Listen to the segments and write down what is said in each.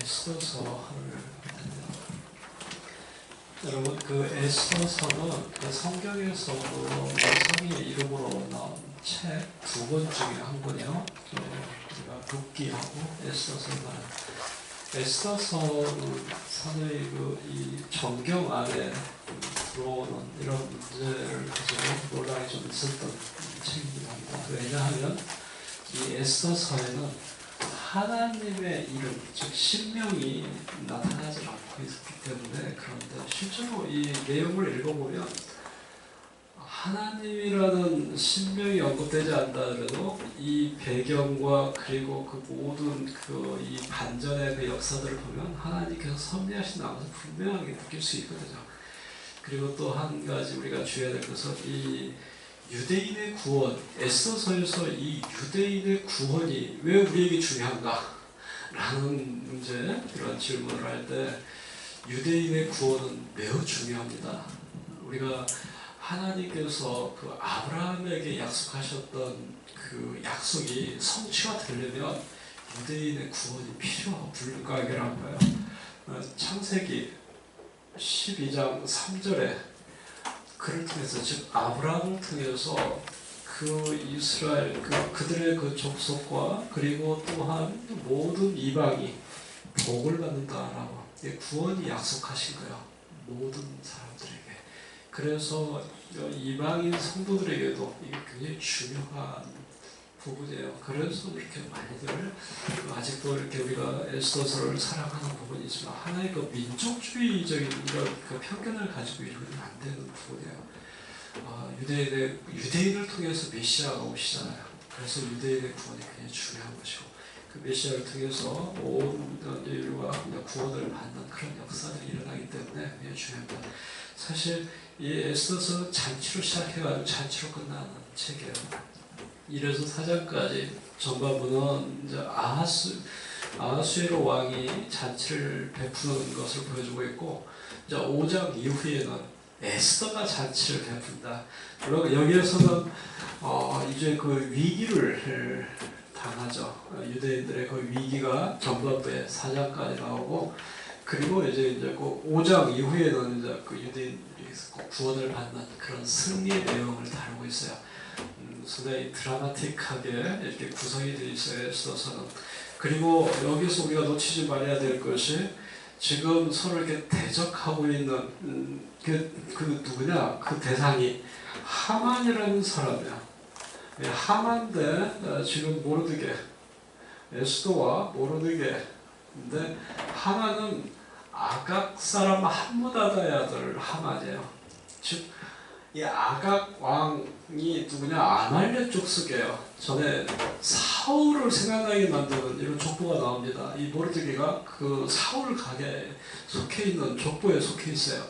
에스더서를 여러분 그 에스더서는 그 성경에서도 성의 이름으로 나온 책 두 권 중에 한 권이요. 우리가 룻기하고 에스더서가 에스더서의 이 정경 안에 들어오는 이런 문제를 가지고 논란이 좀 있었던 책이긴 합니다. 왜냐하면 이 에스더서에는 하나님의 이름, 즉 신명이 나타나지 않고 있기 때문에 그런데 실제로 이 내용을 읽어보면 하나님이라는 신명이 언급되지 않다더라도 이 배경과 그리고 그 모든 이 반전의 그 역사들을 보면 하나님께서 섭리하신다는 것을 분명하게 느낄 수 있거든요. 그리고 또 한 가지 우리가 주의해야 될 것은 이 유대인의 구원, 에스더서에서 이 유대인의 구원이 왜 우리에게 중요한가? 라는 문제, 이런 질문을 할 때 유대인의 구원은 매우 중요합니다. 우리가 하나님께서 그 아브라함에게 약속하셨던 그 약속이 성취가 되려면 유대인의 구원이 필요하고 불가결한 거예요. 창세기 12장 3절에 그를 통해서, 즉 아브라함을 통해서 그 이스라엘 그들의 그 족속과 그리고 또한 모든 이방이 복을 받는다라고 구원이 약속하신 거예요. 모든 사람들에게. 그래서 이방인 성도들에게도 이게 굉장히 중요한 부분이에요. 그래서 이렇게 많이들 아직도 이렇게 우리가 에스더서를 사랑하는 부분이지만 하나의 그 민족주의적인 이런 그 편견을 가지고 이러면 안 되는 부분이에요. 유대인을 통해서 메시아가 오시잖아요. 그래서 유대인의 구원이 굉장히 중요한 것이고 그 메시아를 통해서 온 인류가 구원을 받는 그런 역사들이 일어나기 때문에 굉장히 중요합니다. 사실 이 에스더서 잔치로 시작해가지고 잔치로 끝나는 책이에요. 1에서 4장까지 전반부는 이제 아하수에로 왕이 잔치를 베푸는 것을 보여주고 있고 이제 5장 이후에는 에스더가 잔치를 베푼다. 물론 여기에서는 이제 그 위기를 당하죠. 유대인들의 그 위기가 전반부에 4장까지 나오고 그리고 이제 그 5장 이후에는 이제 그 유대인들이 구원을 받는 그런 승리의 내용을 다루고 있어요. 상당히 드라마틱하게 이렇게 구성이 되어 있어요. 에스더서는. 그리고 여기서 우리가 놓치지 말아야 될 것이 지금 서로 이렇게 대적하고 있는 그 누구냐? 그 대상이 하만이라는 사람이야. 하만 대 지금 모르드게, 에스더와 모르드게. 근데 하만은 아각 사람 함므다다의 아들 하만이에요. 즉 이 아각 왕이 누구냐? 아말렉 족속이에요. 전에 사울을 생각나게 만드는 이런 족보가 나옵니다. 이 모르드게가 그 사울 가게에 속해 있는 족보에 속해 있어요.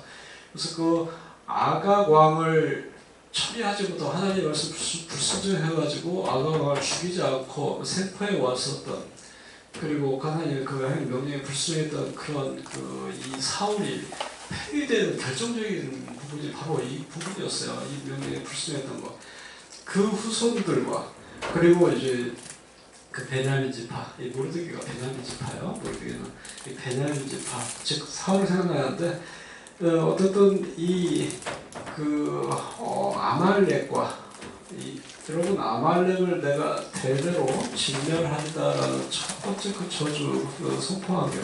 그래서 그 아각 왕을 처리하지 못하고 하나님의 말씀 불순종해가지고 아각 왕을 죽이지 않고 생포해 왔었던 그리고 하나님의 그 명령에 불순종했던 그런 이 사울이 폐위되는 결정적인 부분이 바로 이 부분이었어요. 이 명령에 불순종했던 것. 그 후손들과 그리고 이제 그 베냐민 지파, 이 모르드게가 베냐민 지파예요. 모르드게는 이 베냐민 지파, 즉 사울이 생각나는데 어쨌든 이 아말렉과 여러분 아말렉을 내가 대대로 진멸한다라는 첫 번째 그 저주 선포한 게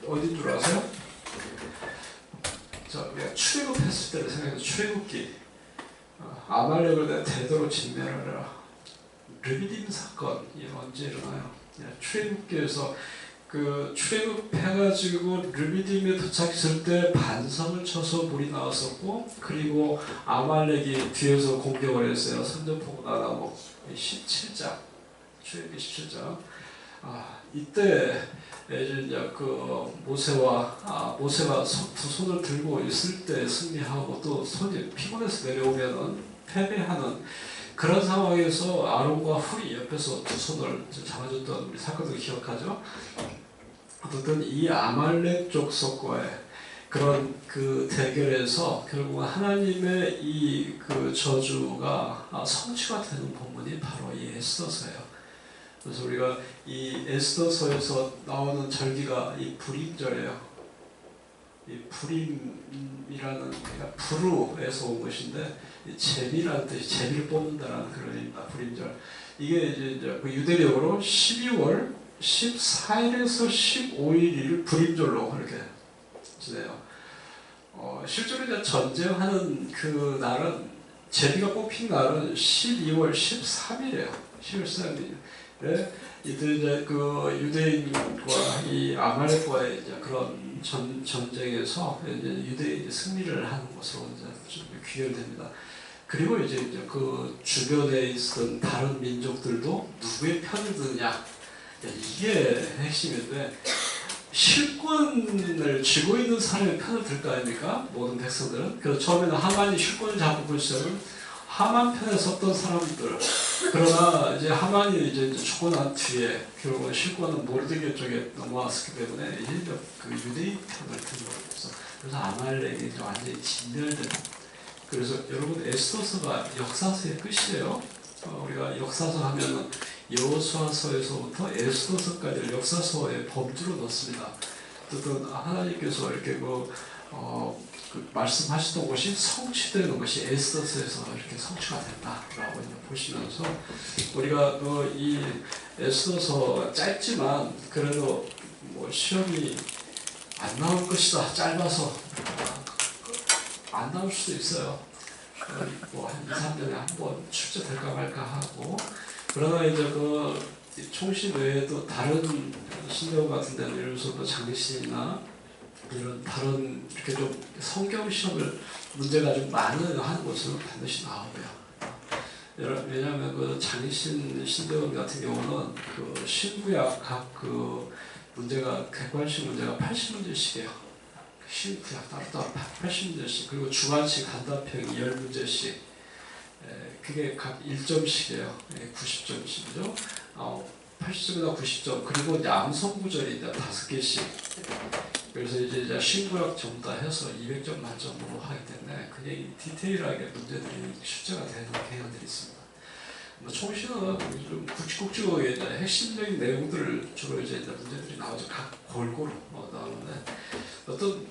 어딘 줄 아세요? 자, 우리가 출애굽했을 때를 생각해서 출애굽기 아말렉을 내가 대대로 진멸하라. 르비딤 사건이 언제 일어나요? 출애굽기에서 그 출애굽해가지고 르비딤에 도착했을 때 반성을 쳐서 물이 나왔었고 그리고 아말렉이 뒤에서 공격을 했어요. 선전포고 나나무 17장 출애굽기 17장 이때 이제 그 모세가 두 손을 들고 있을 때 승리하고 또 손이 피곤해서 내려오면은 패배하는 그런 상황에서 아론과 훌이 옆에서 두 손을 잡아줬던 우리 사건을 기억하죠. 어쨌든 이 아말렉 족속과의 그런 그 대결에서 결국 하나님의 이 그 저주가 성취가 되는 본문이 바로 이 에스더서예요. 그래서 우리가 이 에스더서에서 나오는 절기가 이 불임절이에요. 이 불임이라는 불우에서 온 것인데 제비라는 뜻이 제비를 뽑는다라는 그런 의미입니다. 불임절. 이게 이제 그 유대력으로 12월 14일에서 15일을 불임절로 이렇게 지내요. 실제로 이제 전쟁하는 그 날은 제비가 뽑힌 날은 12월 13일이에요. 12월 13일에 이들 이제 그 유대인과 이 아말렉과의 이제 그런 전쟁에서 이제 유대인이 승리를 하는 것으로 이제 귀결됩니다. 그리고 이제 그 주변에 있었던 다른 민족들도 누구의 편을 드느냐, 이게 핵심인데, 실권을 쥐고 있는 사람의 편을 들 거 아닙니까? 모든 백성들은. 그래서 처음에는 하만이 실권을 잡고 시작은 하만 편에 섰던 사람들. 그러나 이제 하만이 이제 죽고 난 뒤에 결국은 실권은 모르드게 쪽에 넘어왔기 때문에 이제 그 유대인 편을 든 거죠. 그래서 아말렉이 완전히 진멸된. 그래서 여러분 에스더서가 역사서의 끝이에요. 우리가 역사서 하면은 여호수아서에서부터 에스더서까지를 역사서의 범주로 넣습니다. 어떤 하나님께서 이렇게 그 말씀하시던 것이 성취되는 것이 에스더서에서 이렇게 성취가 된다라고 보시면서 우리가 이 에스더서 짧지만 그래도 뭐 시험이 안 나올 것이다, 짧아서 안 나올 수도 있어요. 뭐 한 2, 3년에 한 번 출제될까 말까 하고. 그러나 이제 그 총신 외에도 다른 신대원 같은 데는 예를 들어서 장신이나 이런 다른 이렇게 좀 성경 시험을 문제가 좀 많은 하는 곳은 반드시 나오고요. 왜냐하면 그 장신 신대원 같은 경우는 그 신구약 각 그 문제가 객관식 문제가 80문제씩이에요. 신구약 따로 80문제씩, 그리고 주관식 단답형 10문제씩. 그게 각 1점씩이에요. 90점씩이죠. 80점이나 90점. 그리고 이제 암송구절이 이제 5개씩. 그래서 이제 신구약 전부 다 해서 200점 만점으로 하기 때문에 굉장히 디테일하게 문제들이 출제가 되는 경향들이 있습니다. 총신은 좀 굵직굵직하게 이제 핵심적인 내용들을 주로 이제 문제들이 나오죠. 각 골고루 나오는데 어떤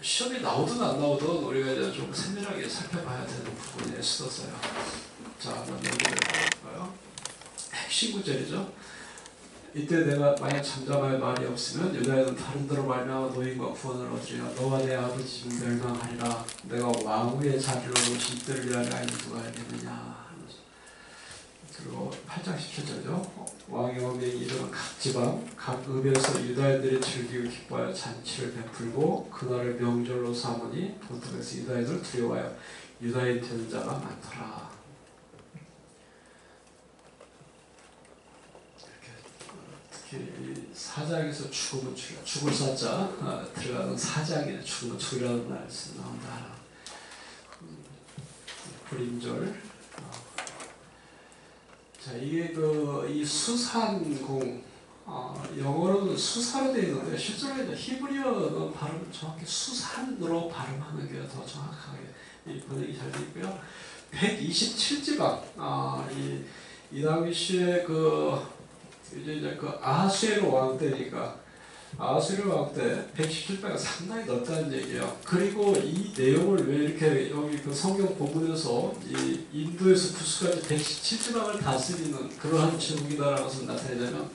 시험이 나오든 안 나오든 우리가 이제 좀 세밀하게 살펴봐야 되는 부분이 에스더서요. 자, 한번 연결해 볼까요? 핵심 구절이죠. 이때 내가 만약 잠잠할 말이 없으면 유다인은 다른 데로 말미암아 노임과 구원을 얻으리라. 너와 내 아버지 집은 멸망하리라. 내가 왕후의 자리로 놓으신 이때를 위하여 알면 누가 알겠느냐. 그리고 8장 17절이죠. 왕의 어명이 이르는 각 지방 각 읍에서 유다인들이 즐기고 기뻐하여 잔치를 베풀고 그날을 명절로 삼으니 본토에서 유다인을 두려워하여 유다인 되는 자가 많더라. 이렇게 특히 4장에서 죽음은 죽을 사자 들어가는 4장에 죽음은 죽이라는 말씀이 나온다. 불임절. 자, 이게 이 수산공, 영어로는 수사로 되어 있는데 실제로 이제 히브리어는 발음 정확히 수산으로 발음하는 게 더 정확하게 번역이 잘 되어 있고요. 127지방, 이 당시에 이제 아하수에로 왕 때니까 아하수에로 왕 때 117지방이 상당히 넓다는 얘기예요. 그리고 이 내용을 왜 이렇게 여기 그 성경 본문에서 이 인도에서 구스까지 117지방을 다스리는 그러한 제국이다라는 것을 나타내자면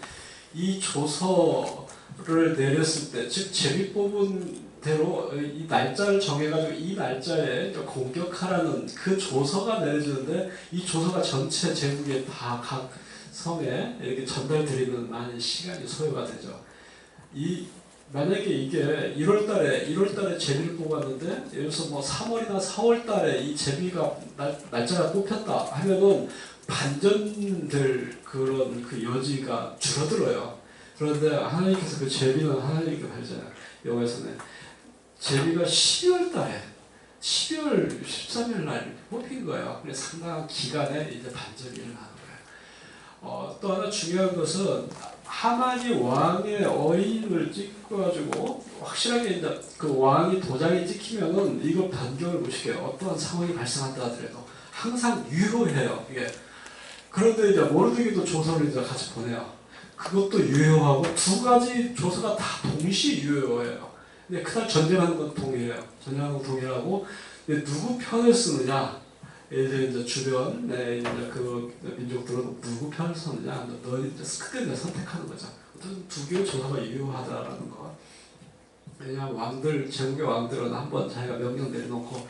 이 조서를 내렸을 때, 즉 제비 뽑은 대로 이 날짜를 정해가지고 이 날짜에 공격하라는 그 조서가 내려지는데 이 조서가 전체 제국에 다 각 성에 이렇게 전달드리는 많은 시간이 소요가 되죠. 만약에 이게 1월달에 제비를 뽑았는데 예를 들어서 뭐 3월이나 4월달에 이 제비가 날짜가 뽑혔다 하면은 반전될 그런 그 여지가 줄어들어요. 그런데 하나님께서 그 제비는 하나님께 발잖아요. 여기서는 제비가 12월 13일 날 뽑힌 거예요. 그래서 상당한 기간에 이제 반전이 일어나는 거예요. 또 하나 중요한 것은 하만이 왕의 어인을 찍어가지고 확실하게 이제 그 왕이 도장이 찍히면은 이거 변경을 못 시켜요. 어떠한 상황이 발생한다 하더라도 항상 유효해요. 이게. 그런데 이제 모르드게도 조서를 이제 같이 보내요. 그것도 유효하고 두 가지 조서가 다 동시 유효해요. 근데 그날 전쟁하는 건 동일해요. 전쟁하는 건 동일하고 근데 누구 편을 쓰느냐 이제 주변 이제 그 민족들은 누구 편을 쓰느냐 너희 그때 이제 선택하는 거죠. 어떤 두 개의 조서가 유효하다라는 거. 왜냐하면 왕들 제국의 왕들은 한번 자기가 명령 내려놓고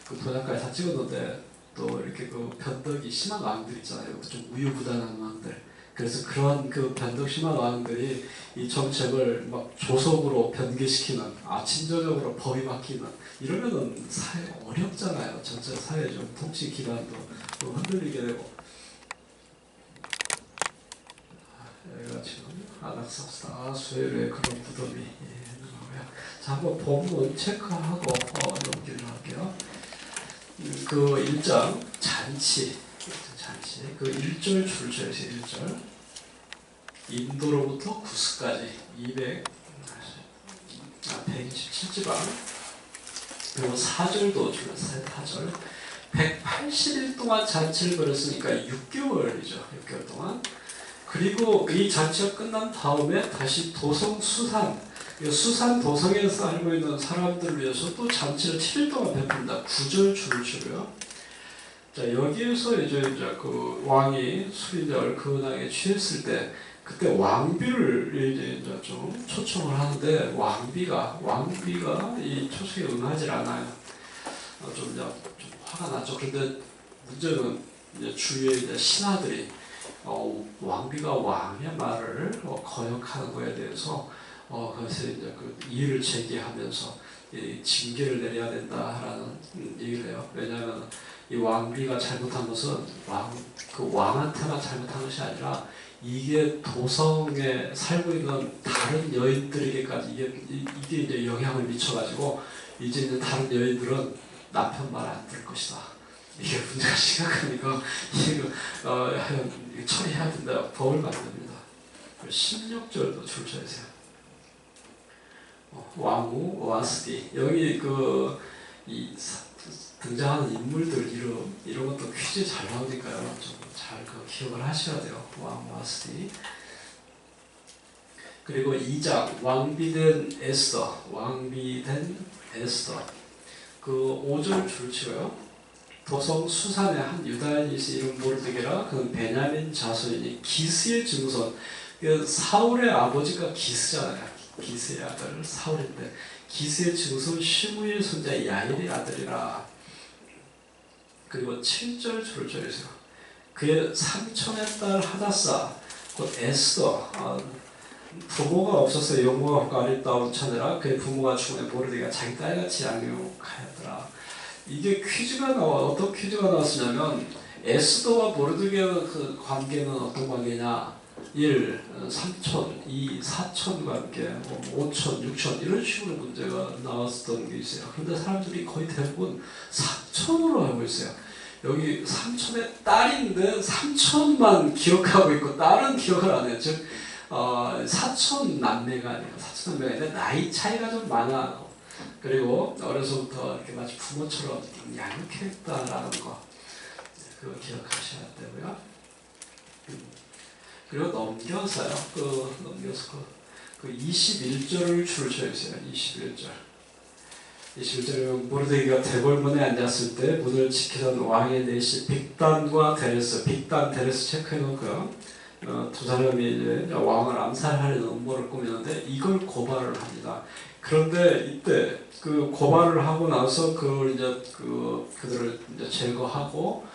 그 도장까지 다 찍었는데 또 이렇게 그 변덕이 심한 왕들 있잖아요. 좀 우유부단한 왕들. 그래서 그런 그 변덕 심한 왕들이 이 정책을 막 조속으로 변개시키는, 친저적으로 법이 바뀌는 이러면은 사회 어렵잖아요. 전체 사회 좀 통치 기반도 좀 흔들리게 되고. 여기가 지금 아닥사스다 수혜의 그런 무덤이 자, 한번 본문 체크하고 넘기를 할게요. 그 1장 잔치 그 1절 줄쳐요. 1절 인도로부터 구스까지 127지방 그리고 4절도 줄였어요. 4절 180일 동안 잔치를 벌였으니까 6개월이죠. 6개월 동안. 그리고 이 잔치가 끝난 다음에 다시 도성 수산 도성에 살고 있는 사람들을 위해서 또 잔치를 7일 동안 베푼다. 9절 줄을 치고요. 자, 여기에서 이제 그 왕이 술이 이제 얼큰하게 취했을 때 그때 왕비를 이제 좀 초청을 하는데 왕비가 이 초청에 응하지 않아요. 좀 화가 났죠. 그런데 문제는 이제 주위에 이제 신하들이 왕비가 왕의 말을 거역하는 거에 대해서 그래서 이제 그 이의를 제기하면서 징계를 내려야 된다라는 얘기를 해요. 왜냐하면 이 왕비가 잘못한 것은 왕한테만 잘못한 것이 아니라 이게 도성에 살고 있는 다른 여인들에게까지 이게 이제 영향을 미쳐가지고 이제 다른 여인들은 남편 말 안 들을 것이다. 이게 문제가 심각하니까 이거 처리해야 된다. 법을 만듭니다. 16절도 줄쳐주세요. 왕후 와스디 여기 등장하는 인물들 이런 것도 퀴즈 잘 나오니까요. 좀 잘 기억을 하셔야 돼요. 왕후 와스디. 그리고 2장 왕비된 에스더 그 5절 줄치고요. 도성 수산의 한 유다인이 이름 모르드게라 그는 베냐민 자손이니 기스의 증손. 사울의 아버지가 기스잖아요. 기스의 아들 사울인데 기스의 증손 시므이의 손자 야일의 아들이라. 그리고 7절 줄을 쳐주세요. 그의 삼촌의 딸 하다사 곧 에스더 부모가 없어서 영모가 아리따운 처녀라. 그의 부모가 죽음에 모르드게가 자기 딸같이 양육하였더라. 이게 퀴즈가 어떤 퀴즈가 나왔으냐면 에스더와 모르드게의 그 관계는 어떤 관계냐 1. 삼촌 2. 사촌 관계 5촌 6촌 이런 식으로 문제가 나왔었던 게 있어요. 그런데 사람들이 거의 대부분 사촌으로 알고 있어요. 여기 삼촌의 딸인데 삼촌만 기억하고 있고 딸은 기억을 안 해요. 즉 사촌 남매가 아니고 사촌 남매가 아닌데 나이 차이가 좀 많아. 그리고 어려서부터 이렇게 마치 부모처럼 양육했다라는 거 그거 기억하셔야 되고요. 그리고 넘겨서요. 넘겨서 그 21절을 줄을 쳐주세요. 21절에 모르드게가 대궐문에 앉았을 때 문을 지키던 왕의 내시 빅단과 데레스 체크해 놓고요. 두 사람이 이제 왕을 암살하려는 음모를 꾸미는데 이걸 고발을 합니다. 그런데 이때 그 고발을 하고 나서 그걸 이제 그들을 이제 제거하고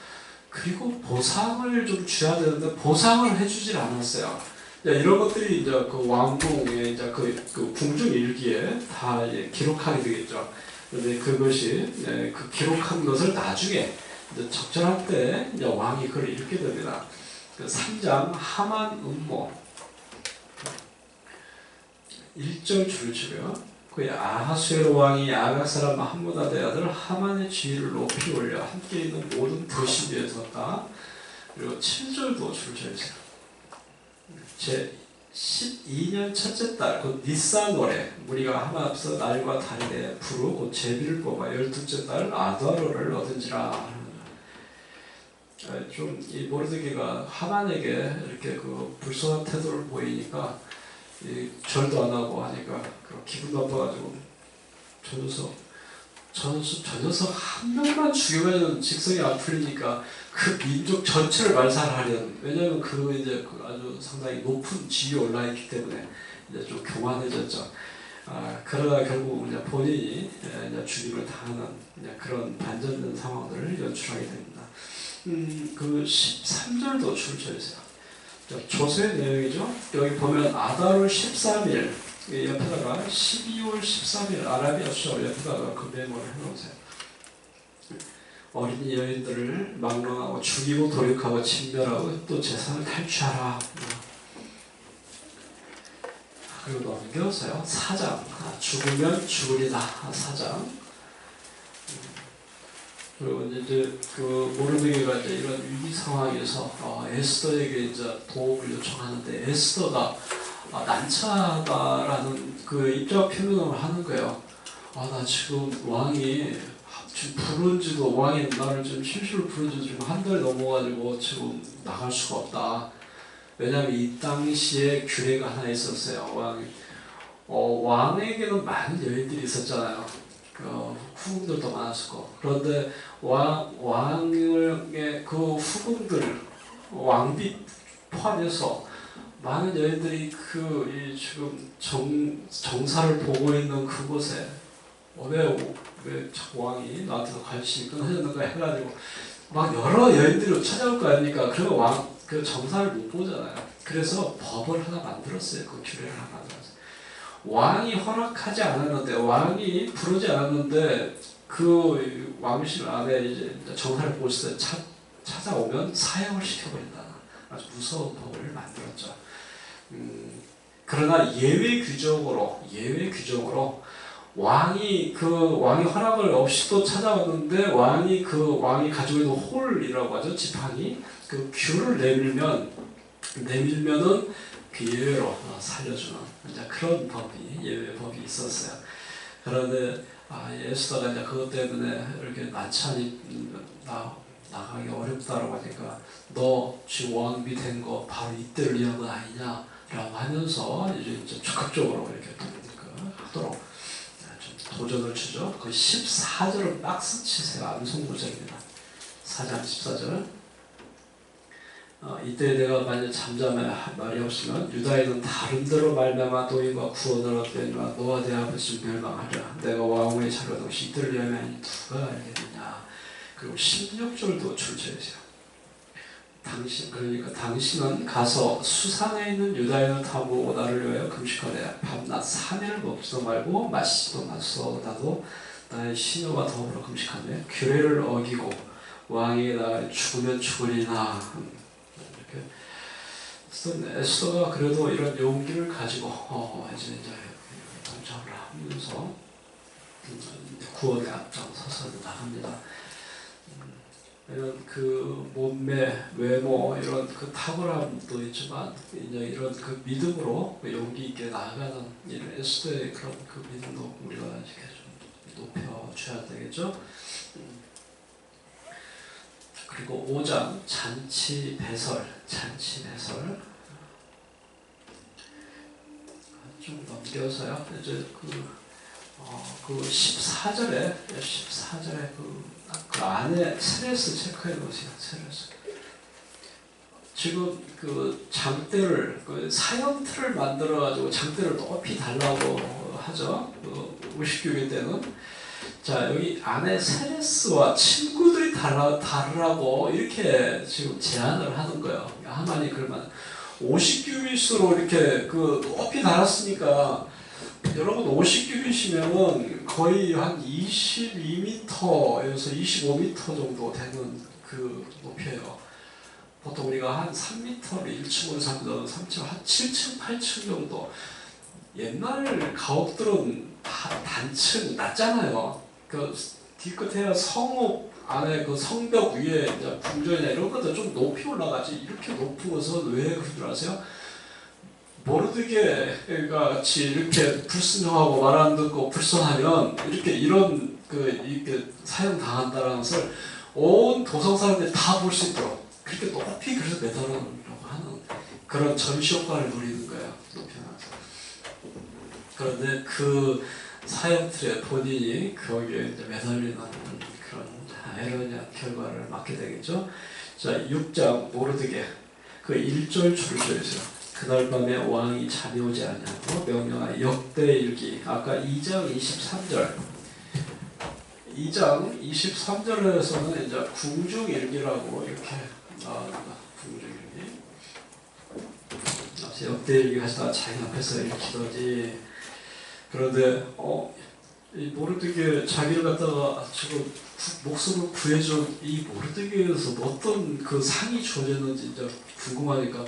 그리고 보상을 좀 줘야 되는데 보상을 해주질 않았어요. 이런 것들이 이제 그 왕궁의 이제 그 궁중 일기에 다 이제 기록하게 되겠죠. 그런데 그것이 그 기록한 것을 나중에 이제 적절할 때 이제 왕이 그걸 읽게 됩니다. 그 3장 하만 음모 1절 줄치고요. 그의 아하수에로 왕이 아각 사람 함므다의 아들 하만의 지위를 높이 올려 함께 있는 모든 도시 위에 뒀다. 그리고 7절도 줄쳐주세요. 제 12년 첫째 달 곧 니산월에 무리가 하만 앞서 날과 달에 부르 곧 제비를 뽑아 12째 달 아다로를 얻은지라. 좀 이 모르드게가 하만에게 이렇게 그 불손한 태도를 보이니까 절도 안 하고 하니까 기분 나빠가지고 저 녀석 한 명만 죽여가지고 직성이 안 풀리니까 그 민족 전체를 말살하려는, 왜냐하면 이제 아주 상당히 높은 지위에 올라있기 때문에 이제 좀 교만해졌죠. 그러다 결국 이제 본인이 이제 죽임을 당하는 이제 그런 반전된 상황들을 연출하게 됩니다. 그 13절도 줄쳐 있어요. 조세의 내용이죠. 여기 보면 아다롤 13일 옆에다가 12월 13일 아라비아 수절 옆에다가 그 메모를 해놓으세요. 어린이 여인들을 막론하고 죽이고 도륙하고 침멸하고 또 재산을 탈취하라. 그리고 넘겨서요. 4장 죽으면 죽으리다. 4장. 그리고 이제 그 모르드게가 이제 이런 위기 상황에서 에스더에게 이제 도움을 요청하는데 에스더가 난처하다라는 그 입장 표명을 하는 거예요. 나 지금 왕이 지금 부른지도, 왕이 나를 지금 실시로 부른지도 지금 한 달 넘어가지고 지금 나갈 수가 없다. 왜냐하면 이 당시에 규례가 하나 있었어요. 왕에게는 많은 여인들이 있었잖아요. 후궁들도 많았었고. 그런데 왕의 그 후궁들, 왕비 포함해서 많은 여인들이 지금 정사를 보고 있는 그곳에 왜 자꾸 왕이 나한테서 관심이 끊어졌는가 해가지고 막 여러 여인들이 찾아올 거 아닙니까? 그러면 그 정사를 못 보잖아요. 그래서 법을 하나 만들었어요. 그 규례를 하나 만들었어요. 왕이 허락하지 않았는데, 왕이 부르지 않았는데 그 왕실 안에 이제 정사를 볼 때 찾아오면 사형을 시켜버린다는 아주 무서운 법을 만들었죠. 그러나 예외 규정으로 왕이 허락을 없이도 찾아왔는데 왕이 가지고 있는 홀이라고 하죠. 지팡이 그 귤을 내밀면은 그 예외로 살려주는 이제 그런 예외 법이 있었어요. 그런데 에스더가 이제 그것 때문에 이렇게 난처하니 나가기 어렵다라고 하니까 너 지금 왕비 된 거 바로 이때를 위한 건 아니냐라고 하면서 이제 적극적으로 이렇게 하도록 좀 도전을 주죠. 그 14절은 박스 치세요. 암송구절입니다. 4장 14절. 이때 내가 만약 잠잠해 말이 없으면 유다인은 다른 데로 말미암아 도인과 구원을 얻겠노라. 너와 내 아버지 멸망하리라. 내가 왕후의 자료가 혹시 이들을 위하면 누가 알겠느냐. 그리고 16절도 출처있어요. 당신은 가서 수산에 있는 유다인을 타보고 나를 위하여 금식하래. 밤낮 3일을 먹지도 말고 마시지도 마시고 나도 나의 시녀와 더불어 금식하며 규례를 어기고 왕에게 나가 죽으면 죽으리나. 에스더가 그래도 이런 용기를 가지고 이제 동참을 하면서 구원에 앞장서서 나갑니다. 이런 그 몸매, 외모 이런 그 탁월함도 있지만 이제 이런 그 믿음으로 용기 있게 나아가는 이런 에스더의 그런 그 믿음도 우리가 이렇게 좀 높여줘야 되겠죠. 그리고 5장 잔치 배설 좀 넘겨서요. 이제 그 14절에 그 안에 세레스 체크해 놓으세요. 세레스. 지금 그 장대를 사형틀을 만들어 가지고 장대를 높이 달라고 하죠. 그 59일 때는. 자, 여기 안에 세레스와 친구들이 다르라고 이렇게 지금 제안을 하는 거예요. 하나님 그러면 50규빗으로 이렇게 높이 달았으니까 여러분 50규빗이면은 거의 한 22m에서 25m 정도 되는 그 높이에요. 보통 우리가 한 3m를 1층으로 잡는 3층, 한 7층, 8층 정도. 옛날 가옥들은 다 단층 낮잖아요. 그 뒤끝에 성읍 안에 그 성벽 위에 이제 궁전이나 이런 것들 좀 높이 올라가지. 이렇게 높은 것은 왜 그런 줄 아세요? 모르드게가 같이 이렇게 불순종하고 말 안 듣고 불손하면 이렇게 사형 당한다라는 것을 온 도성 사람들이 다 볼 수 있도록 그렇게 높이 그래서 매달아놓으려고 하는 그런 전시 효과를 누리는 거예요. 높여놔서. 그런데 그 사형틀에 본인이 거기에 이제 매달리는 그런 아이러니한 결과를 맞게 되겠죠. 자, 6장 모르드게 그 1절 줄을 줘있어요. 그날 밤에 왕이 잠이 오지 않냐고 명령하여 역대일기. 아까 2장 23절 2장 23절에서는 이제 궁중일기라고 이렇게 나옵니다. 궁중일기. 역대일기 하시다가 자기 앞에서 읽히더니 그런데 이 모르드게 자기를 갖다가 지금 목숨을 구해준 이 모르드게에서 어떤 그 상이 주어졌는지 이제 궁금하니까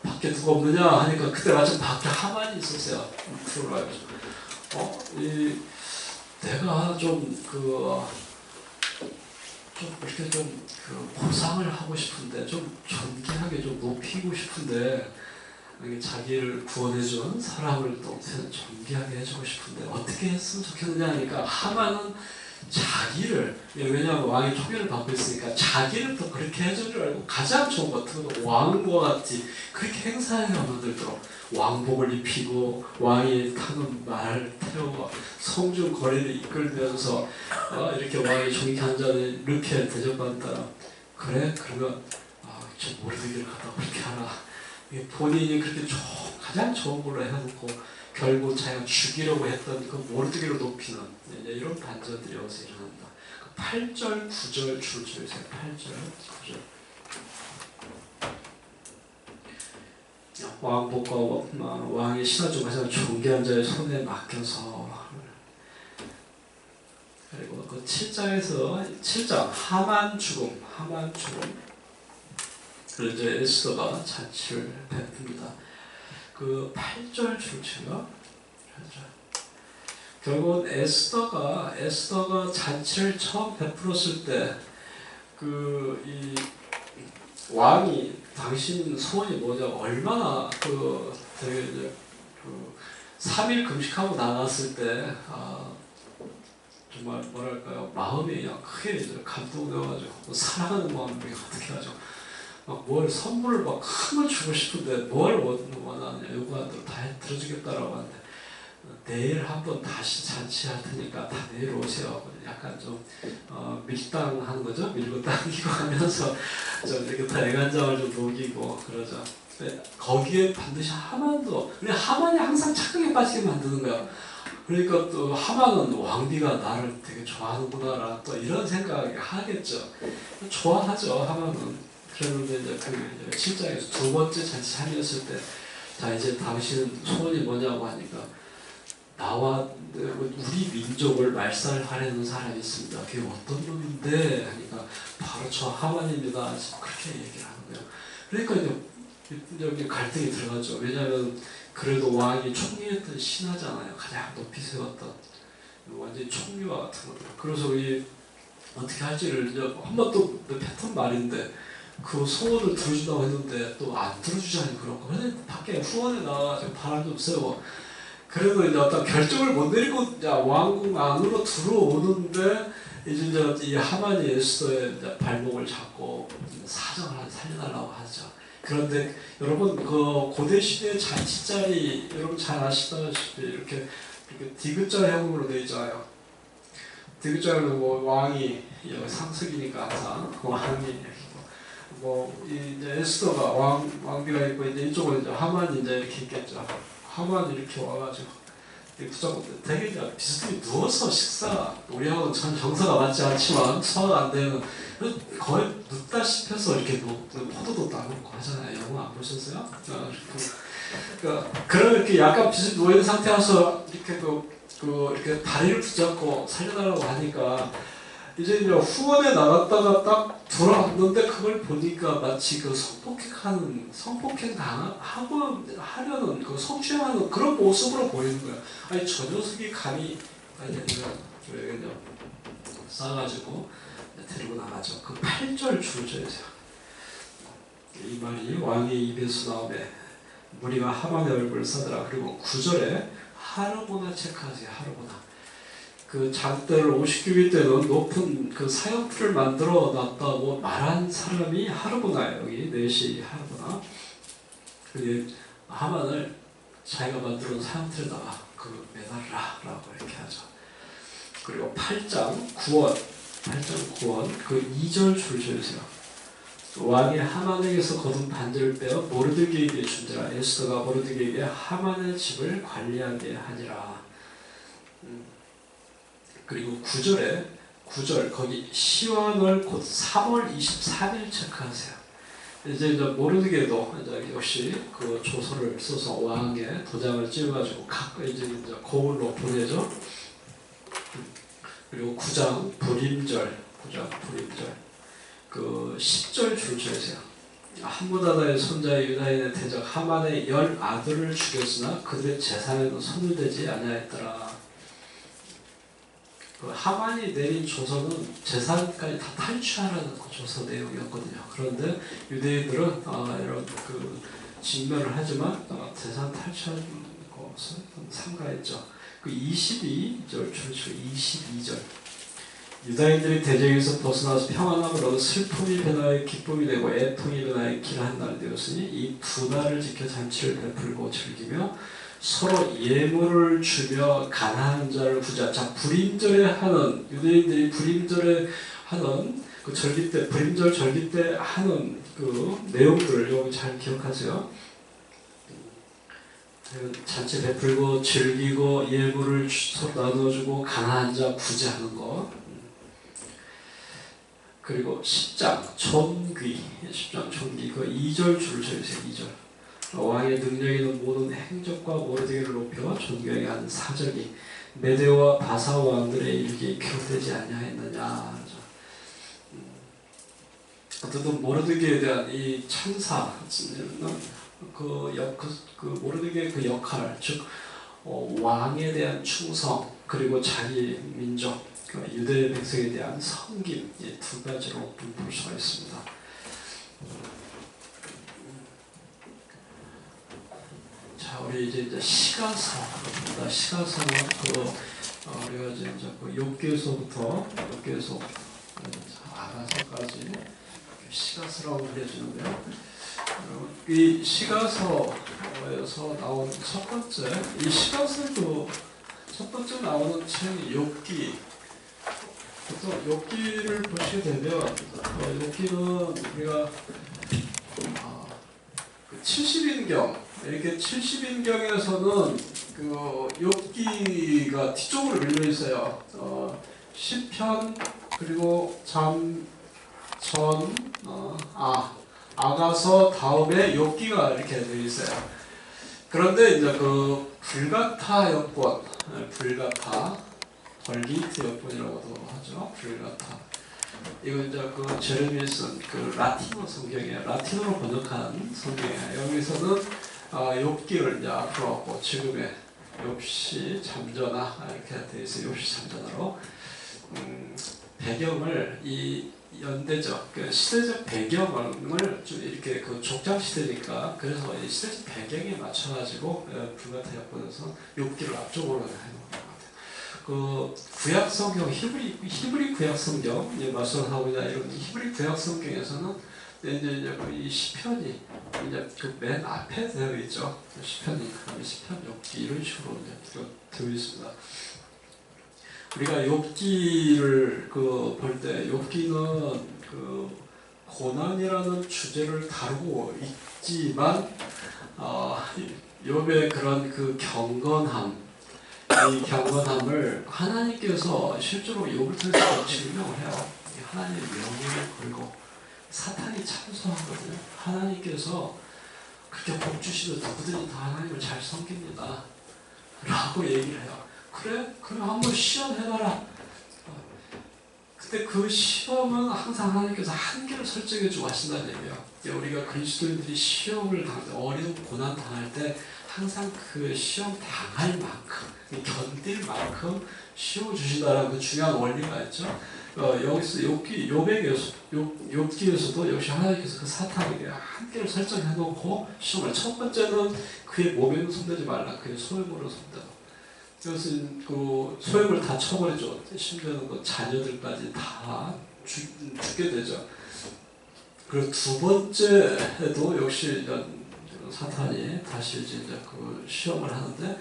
밖에 누가 없느냐 하니까 그때 마침 밖에 하만이 있었어요. 들어와가지고 내가 좀 이렇게 좀 보상을 하고 싶은데 좀 존귀하게 좀 높이고 싶은데 자기를 구원해준 사람을 또 존귀하게 해주고 싶은데 어떻게 했으면 좋겠느냐 하니까 하만은 자기를 왜냐하면 왕이 총애를 받고 있으니까 자기를 또 그렇게 해줄 줄 알고 가장 좋은 것 같은 왕과 같이 그렇게 행사해가 만들도록 왕복을 입히고 왕이 타는 말을 태우고 성중 거리를 이끌면서 이렇게 왕이 종익한 자를 이렇게 대접받는다. 그래? 그러면 저 모르드게를 갖다 그렇게 하라. 본인이 그렇게 가장 좋은 걸로 해놓고 결국 자기가 죽이려고 했던 그 모르드게를 높이는 이런 반전들이 여기서 일어난다. 8절, 9절 줄 주세요. 8절, 9절. 왕복과 왕의 신하 중 가장 존귀한 자의 손에 맡겨서 그리고 그 7장 하만 죽음. 그리고 이제 에스더가 잔치를 베풉니다. 그 8절 줄치가 결국은 에스더가 잔치를 처음 베풀었을 때 이 왕이 당신 소원이 뭐냐 얼마나 되게 이제 3일 금식하고 나갔을 때 정말 뭐랄까요 마음이 그냥 크게 이제 감동되어가지고 사랑하는 마음이 어떻게 하죠? 뭘 선물을 막 큰 걸 주고 싶은데 뭘 원하느냐 요구하는 다 들어주겠다라고 하는데 내일 한번 다시 잔치할 테니까 다 내일 오세요. 약간 좀 밀당하는 거죠. 밀고 당기고 하면서 좀 이렇게 다 애간장을 좀 녹이고 그러죠. 거기에 반드시 하만도 근데 하만이 항상 착각에 빠지게 만드는 거야. 그러니까 또 하만은 왕비가 나를 되게 좋아하는구나라 또 이런 생각을 하겠죠. 좋아하죠 하만은. 그런데 이제 그 7장에서 두 번째 잔치 참여했을 때, 자 이제 당신은 소원이 뭐냐고 하니까 나와 우리 민족을 말살하려는 사람이 있습니다. 그게 어떤 놈인데 하니까 바로 저 하만입니다. 그렇게 얘기를 하는 거예요. 그러니까 이제 여기 갈등이 들어가죠. 왜냐하면 그래도 왕이 총리했던 신하잖아요. 가장 높이 세웠던 완전히 총리와 같은 거죠. 그래서 이 어떻게 할지를 이제 한번 또 패턴 말인데. 그 소원을 들어준다고 했는데 또 안 들어주자니 그렇고 그래서 밖에 후원에 나와가지고 바람 좀 쐬고 그래도 이제 어떤 결정을 못 내리고 이제 왕궁 안으로 들어오는데 이제 이 하만이 에스더의 이제 발목을 잡고 사정을 살려달라고 하죠. 그런데 여러분 그 고대 시대 잔치자리 여러분 잘 아시다시피 이렇게 디귿자형으로 되어 있잖아요. 디귿자형은 뭐 왕이 상석이니까 항상 왕이 이제 에스더가 왕비가 있고 이제 이쪽은 이제 하만이 이제 이렇게 있겠죠. 하만이 이렇게 와가지고 붙잡고 되게 이제 비스듬히 누워서 식사 우리하고는 전 정서가 맞지 않지만 소화가 안 되는 거의 눕다시피 해서 이렇게 포도도 따놓고 하잖아요. 영화 안 보셨어요? 그러니까 그렇게 약간 비스듬히 누워 있는 상태여서 이렇게 이렇게 다리를 붙잡고 살려달라고 하니까. 이제 후원에 나갔다가 딱 돌아왔는데 그걸 보니까 마치 그 성폭행 당하고 하려는 그 성추행하는 그런 모습으로 보이는 거야. 아니 저 녀석이 감히 저에게 싸가지고 데리고 나가죠. 그 8절 줄저에서 이 말이 왕의 입에서 나오네. 무리가 하만의 얼굴을 싸더라. 그리고 9절에 하르보나 체크하세요. 하르보나. 그 장대를 50규빗 높은 그 사형틀을 만들어 놨다고 말한 사람이 하르보나, 여기 내시 하르보나. 하만을 자기가 만들어 놓은 사형틀에다가 그 매달라 라고 이렇게 하죠. 그리고 8장 9원 그 2절 줄 주세요. 왕이 하만에게서 거둔 반지를 빼어 모르드게에게 준지라. 에스더가 모르드게에게 하만의 집을 관리하게 하니라. 그리고 9절 거기 시완월 곧 3월 23일 체크하세요. 이제 모르드게도 이제 역시 그 조서를 써서 왕의 도장을 찍어가지고 이제 고을로 보내죠. 그리고 9장 불임절 그 10절 줄 쳐주세요. 함무다다의 손자의 유다인의 대적 하만의 10 아들을 죽였으나 그들의 재산에는 손을 대지 아니하였더라. 그 하만이 내린 조서는 재산까지 다 탈취하라는 그 조서 내용이었거든요. 그런데 유대인들은 이런 그 직면을 하지만 재산 탈취하는 것은 삼가했죠. 그 22절 줄 22절 유다인들이 대적에서 벗어나서 평안함을 얻어 슬픔이 변화의 기쁨이 되고 애통이 변화의 길한 날이 되었으니 이 두 날을 지켜 잔치를 베풀고 즐기며 서로 예물을 주며 가난한 자를 구제하자. 자, 불임절에 하는 유대인들이 불임절에 하는 그 절기 때 불임절 절기 때 하는 그 내용들을 여기 잘 기억하세요. 잔치 베풀고 즐기고 예물을 서로 나눠주고 가난한 자 구제하는 것. 그리고 10장 존귀 그 2절 줄을 쳐주세요. 2절 왕의 능력이 있는 모든 행적과 모르드게를 높여 존귀하게 하는 사적이 메대와 바사 왕들의 일기 기록되지 아니하였느냐. 어쨌든 모르드게에 대한 이 천사는 그 모르드게의 그 역할, 즉 왕에 대한 충성 그리고 자기 민족 유대 백성에 대한 섬김, 이 두 가지로 볼 수가 있습니다. 자, 우리 이제 시가서입니다. 시가서는 우리가 이제 그 욥기에서부터 아가서까지 시가서라고 불려지는데요. 이 시가서에서 나온 첫 번째, 이 시가서도 첫 번째 나오는 책이 욥기. 그래서 욥기를 보시게 되면 욥기는 우리가 70인경 이렇게 70인경에서는 그 욥기가 뒤쪽으로 밀려 있어요. 시편 그리고 아가서 다음에 욥기가 이렇게 되어 있어요. 그런데 이제 그 불가타 여권, 벌기트 여권이라고도 하죠. 불가타. 이거 이제 그 제레미슨 그 라틴어 성경이에요. 라틴어로 번역한 성경이에요. 여기서는 욥기를 이제 앞으로 하고 지금의 욥시 잠전하 이렇게 되어 있어요. 욥시 잠전하로 배경을 이 연대적 그 시대적 배경을 좀 이렇게 그 족장 시대니까 그래서 이 시대적 배경에 맞춰가지고 불가타 여권에서 욥기를 앞쪽으로 해놓은 것 같아요. 그 구약 성경 히브리 구약 성경 말씀하고자 이런 히브리 구약 성경에서는 이제 이 시편이 이제 그 맨 앞에 되어 있죠. 시편 욥기 이런 식으로 이제 되어 있습니다. 우리가 욥기를 볼 때 욥기는 그 고난이라는 주제를 다루고 있지만 욥의 그런 그 경건함, 이 경건함을 하나님께서 실제로 욥을 통해서 증명을 해요. 하나님의 명예를 걸고 사탄이 참소하거든요. 하나님께서 그렇게 복 주시면 누구든지 다 하나님을 잘 섬깁니다 라고 얘기를 해요. 그래? 그럼 한번 시험해봐라. 근데 그 시험은 항상 하나님께서 한계를 설정해주고 하신다는 얘기예요. 우리가 그리스도인들이 시험을 어려운 고난 당할 때 항상 그 시험 당할 만큼 견딜 만큼 시험을 주신다는 그 중요한 원리가 있죠. 여기서 욥기에서도 역시 하나님께서 그 사탄에게 한계를 설정해 놓고 시험을 첫 번째는 그의 몸에는 손대지 말라. 그의 소유물은 손대라. 그래서 그 소액을 다 쳐버리죠. 심지어는 그 자녀들까지 다 죽게 되죠. 그리고 두 번째에도 역시 이런 사탄이 다시 이제 그 시험을 하는데,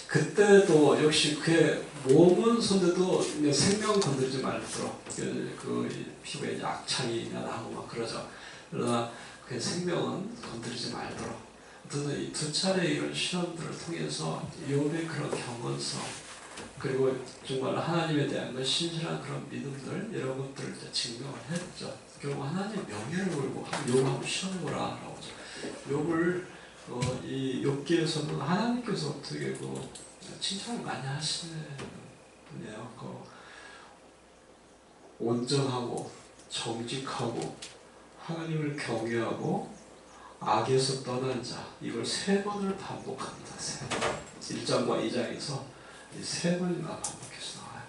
그때도 역시 그의 몸은 손대도 생명 건드리지 말도록, 그 피부에 약창이 나고 막 그러죠. 그러나 그의 생명은 건드리지 말도록. 어쨌든 이 두 차례 이런 시험들을 통해서 욥의 그런 경건성, 그리고 정말 하나님에 대한 그 신실한 그런 믿음들, 이런 것들을 이제 증명을 했죠. 결국 하나님 명예를 걸고 욥을 한번 시험해보라라고 하죠. 욥을 이 욥기에서는 하나님께서 되게 그 칭찬을 많이 하시는 분이에요. 그 온전하고 정직하고 하나님을 경외하고 악에서 떠난 자, 이걸 세 번을 반복합니다. 세 번. 1장과 2장에서 세 번이나 반복해서 나와요.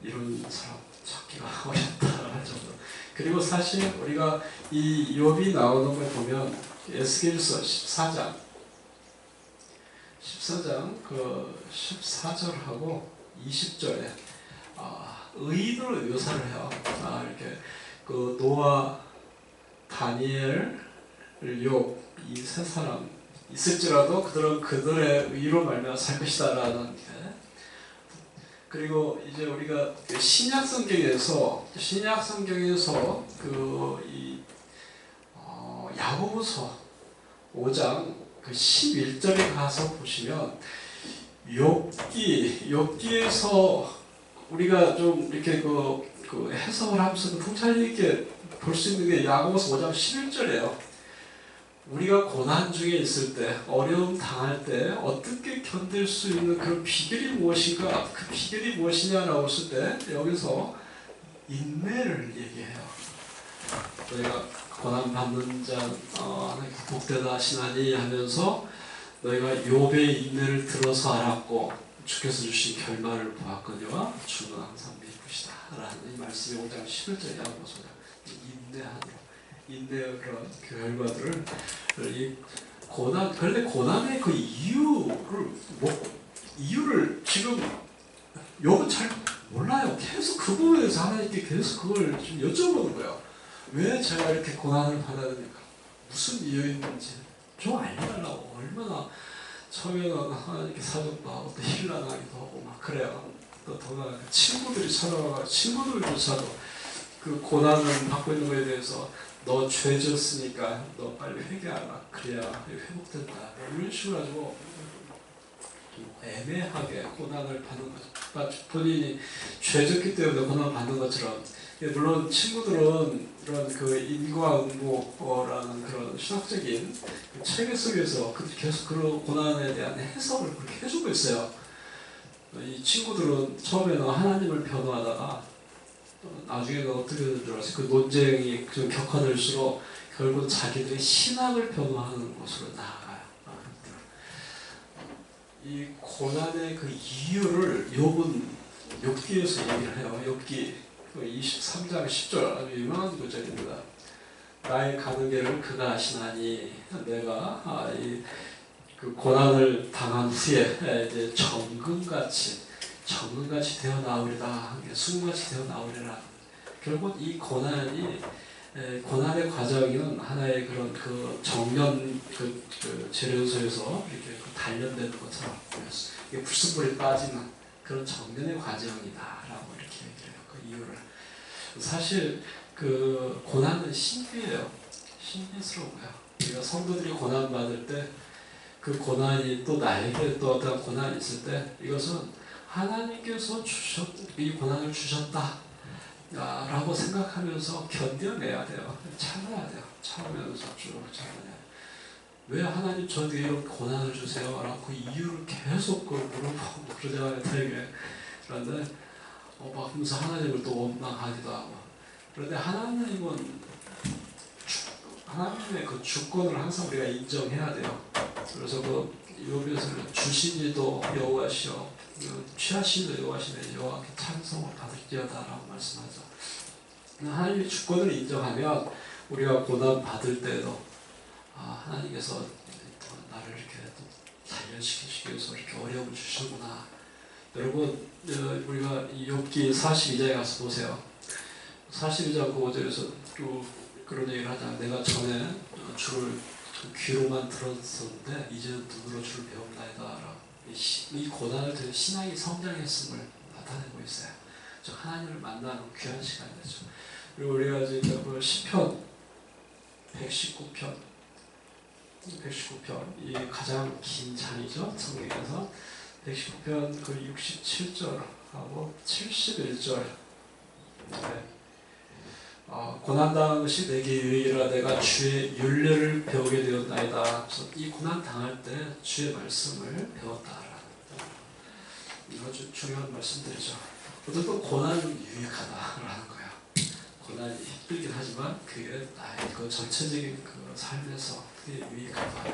이런 사람 찾기가 어렵다 할 정도. 그리고 사실 우리가 이 욥이 나오는 걸 보면 에스겔서 14장 그 14절하고 20절에 의인으로 묘사를 해요. 이렇게 그 노아, 다니엘, 욥, 이 세 사람 있을지라도 그들은 그들의 의로 말미암아 살 것이다라는 게. 그리고 이제 우리가 신약 성경에서 그 야고보서 5장 그 11절에 가서 보시면 욥기에서 우리가 좀 이렇게 그 해석을 하면서 통찰 있게 볼 수 있는 게 야고보서 5장 11절이에요. 우리가 고난 중에 있을 때, 어려움 당할 때 어떻게 견딜 수 있는 그런 비결이 무엇인가, 그 비결이 무엇이냐라고 했을 때 여기서 인내를 얘기해요. 너희가 고난 받는 자 하나님께 복되다 하시나니 하면서 너희가 욥의 인내를 들어서 알았고 주께서 주신 결말을 보았거니와 주는 항상 미쁘시다 라는 이 말씀이 5장 11절에 야고보서 인내하도록, 인내의 그런 결과들을, 이 고난, 그런데 고난의 그 이유를 지금 욥은 잘 몰라요. 계속 그 부분에서 하나님께 계속 그걸 좀 여쭤보는 거예요. 왜 제가 이렇게 고난을 받아야 됩니까? 무슨 이유인지 좀 알려달라고. 얼마나 처음에는 하나님께 사정도 하고 또 힐난하기도 하고 막 그래요. 또 더나 친구들이 찾아와서 친구들조차도 그 고난을 받고 있는 것에 대해서 너 죄 졌으니까 너 빨리 회개하라. 그래야 회복된다. 이런 식으로 가지고 좀 애매하게 고난을 받는 거죠. 본인이 죄 졌기 때문에 고난 받는 것처럼. 물론 친구들은 이런 그 인과응보라는 그런 신학적인 그 체계 속에서 계속 그런 고난에 대한 해석을 그렇게 해주고 있어요. 이 친구들은 처음에는 하나님을 변호하다가 나중에는 어떻게 되더라고요. 그 논쟁이 좀 격화될수록 결국 자기들의 신앙을 변호하는 곳으로 나아가요. 이 고난의 그 이유를 욥은 욥기에서 얘기를 해요. 욥기 23장 10절 아주 유명한 구절입니다. 나의 가는 길을 그가 아시나니 내가 그 고난을 당한 후에 이제 정금같이 되어 나오리라, 수금같이 되어 나오리라. 결국 이 고난의 과정은 하나의 그런 그 정년 그 재련소에서 이렇게 단련되는 것처럼 이게 불순물이 빠지는 그런 정년의 과정이다라고 이렇게 얘기해요. 그 이유를. 사실 그 고난은 신비해요. 신비스러워요. 우리가 성도들이 고난 받을 때 그 고난이 또 나에게 또 어떤 고난이 있을 때 이것은 하나님께서 이 고난을 주셨다 라고 생각하면서 견뎌내야 돼요. 참아야 돼요. 참으면서 쭉 참아야 돼요. 왜 하나님 저에게 이런 고난을 주세요? 라고 그 이유를 계속 물어보고 그러잖아요. 되게. 그런데 막 하면서 하나님을 또 원망하기도 하고. 그런데 하나님의 그 주권을 항상 우리가 인정해야 돼요. 그래서 그 욥에서는 주시니도 여호와시오, 취하시니도 여호와시네, 여호와께 찬송을 받을지어다라고 말씀하죠. 하나님의 주권을 인정하면 우리가 고난 받을 때도 하나님께서 나를 이렇게 단련시키기 위해서 이렇게 어려움을 주시는구나. 여러분, 우리가 이 욥기 42장에 가서 보세요. 42장 9절에서 또 그런 얘기를 하자. 내가 전에 주를 귀로만 들었었는데 이제는 눈으로 주를 배운다이다. 이 고난을 통해 신앙이 성장했음을 나타내고 있어요. 즉 하나님을 만나는 귀한 시간이 되죠. 그리고 우리가 지금 그 시편 119편 이 가장 긴 장이죠. 성경에서 119편 그 67절하고 71절. 네. 고난 당시 내게 유익이라 내가 주의 윤례를 배우게 되었나이다. 그래서 이 고난 당할 때 주의 말씀을 배웠다라는 아주 중요한 말씀들이죠. 어쨌든 고난은 유익하다라는 거예요. 고난이 힘들긴 하지만 그게 나의 그 전체적인 그 삶에서 그게 유익하다.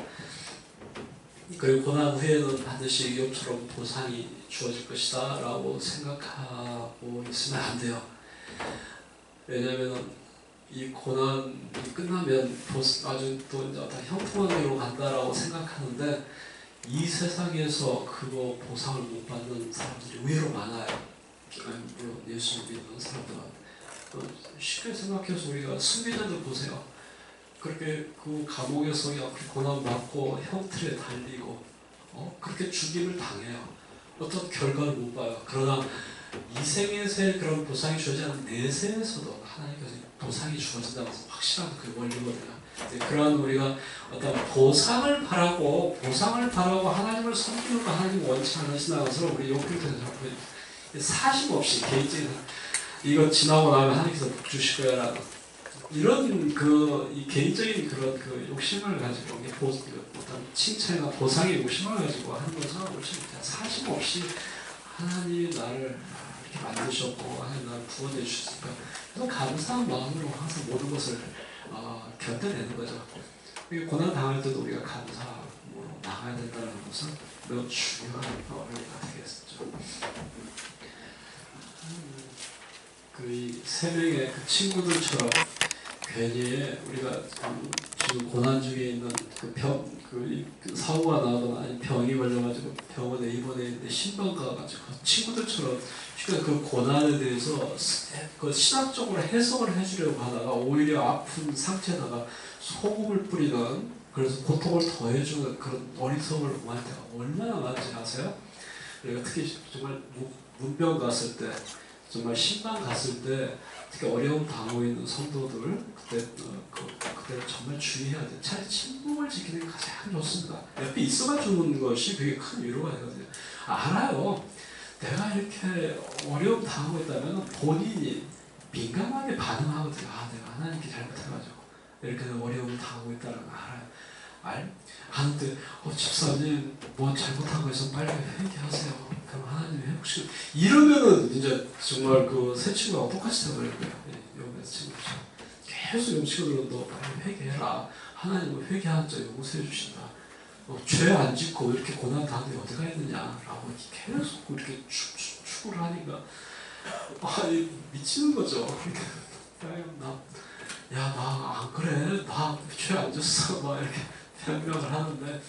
그리고 고난 후에는 반드시 욥처럼 보상이 주어질 것이다 라고 생각하고 있으면 안 돼요. 왜냐하면 이 고난이 끝나면 아주 또 이제 어떤 형통한 길로 간다라고 생각하는데 이 세상에서 그거 보상을 못 받는 사람들이 의외로 많아요. 물론 예수를 믿는 사람들은 쉽게 생각해서 우리가 승리자들 보세요. 그렇게 그 감옥에서 고난 받고 형틀에 달리고 그렇게 죽임을 당해요. 어떤 결과를 못 봐요. 그러나 이 생에서의 그런 보상이 주어지지 않은 내세에서도 하나님께서 보상이 주어진다고 확실한 그 원리거든요. 그러한 우리가 어떤 보상을 바라고 하나님을 섬기는 거 하나님 원치 않으시는 것을 우리 욥기에서 사심 없이 개인적인 이거 지나고 나면 하나님께서 복 주실 거야 라는 이런 이 개인적인 그런 그 욕심을 가지고 어떤 칭찬이나 보상의 욕심을 가지고 하는 것은 옳지 못해요. 사심 없이 하나님이 나를 이렇게 만드셨고 하나님 나를 구원해 주셨으니까 그래서 감사한 마음으로 항상 모든 것을 견뎌내는 거죠. 고난 당할 때도 우리가 감사함으로 나가야 된다는 것은 매우 중요한 원리가 되겠죠. 그 세 명의 그 친구들처럼 괜히 우리가 지금 고난 중에 있는 그 사고가 나거나 아니면 병이 걸려가지고 병원에 입원해 있는데 신방 가가지고 친구들처럼 그 고난에 대해서 그 신학적으로 해석을 해주려고 하다가 오히려 아픈 상태에다가 소금을 뿌리는 그래서 고통을 더해주는 그런 어리석을 우리한테 얼마나 많은지 아세요? 우리가 특히 정말 문병 갔을 때 정말 신방 갔을 때 특히 어려움 당하고 있는 성도들 그때는 정말 주의해야 돼. 차라리 침묵을 지키는 게 가장 좋습니다. 옆에 있어만 주는 것이 되게 큰 위로가 되거든요. 알아요. 내가 이렇게 어려움 당하고 있다면 본인이 민감하게 반응하거든요. 내가 하나님께 잘못해가지고 이렇게 어려움을 당하고 있다는 걸 알아요. 하는데 집사님 뭐 잘못한 거에서 빨리 회개하세요. 그럼 하나님이 회복시켜 이러면은 이제 정말 그 새 친구가 똑같이 돼버릴 거예요. 여기 친구처럼 계속 이 친구들은 너 빨리 회개해라. 하나님은 회개한 자 용서해 주신다. 죄 안 짓고 이렇게 고난 당하는데 어디가 있느냐라고 계속 이렇게 추구를 하니까 미치는 거죠. 나 안 그래. 나 죄 안 졌어. 막 이렇게 변명을 하는데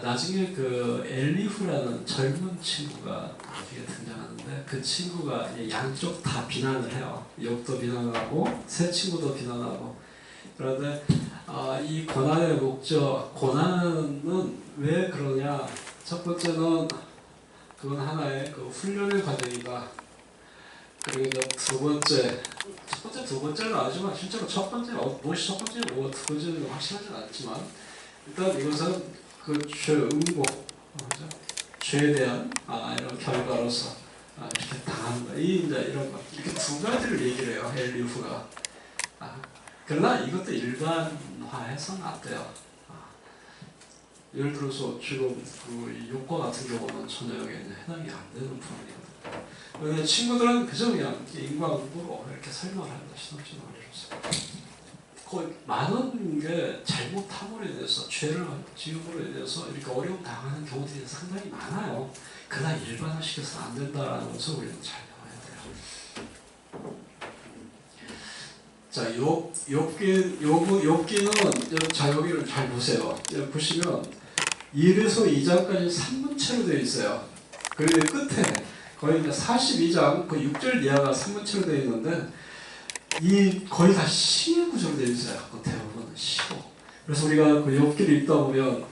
나중에 그 엘리후라는 젊은 친구가 나중에 등장하는데 그 친구가 양쪽 다 비난을 해요. 욥도 비난하고 새 친구도 비난하고. 그런데 이 고난의 목적, 고난은 왜 그러냐? 첫 번째는 그건 하나의 그 훈련의 과정이다. 그리고 두 번째, 두 번째는 아니지만 실제로 첫 번째, 무엇이 첫 번째고 두 번째는 확실하진 않지만 일단 이것은 그 죄응고, 죄에 대한 이런 결과로서 이렇게 당하는 거, 이런 거 이렇게 두 가지를 얘기를 해요. 엘리후가. 그러나 이것도 일반화해서는 안 돼요. 예를 들어서 지금 그 욥과 같은 경우는 전혀 여기에 해당이 안 되는 부분이거든요. 그런데 친구들은 그저 그냥 인과응보로 이렇게 설명을 한다. 신앙생활을 해서. 거의 많은 게 잘못함으로 인해서 죄를 지음으로 인해서 이렇게 어려움 당하는 경우들이 상당히 많아요. 그러나 일반화시켜서는 안 된다는 것을 우리는 잘 배워야 돼요. 자, 욥기는 자 여기를 잘 보세요. 보시면 1에서 2장까지 산문체로 되어 있어요. 그리고 끝에 거의 이제 42장 그 6절 이하가 산문체로 되어 있는데 이 거의 다 시의 구조로 되어 있어요. 그 대부분은 시고. 그래서 우리가 그 욥기를 읽다 보면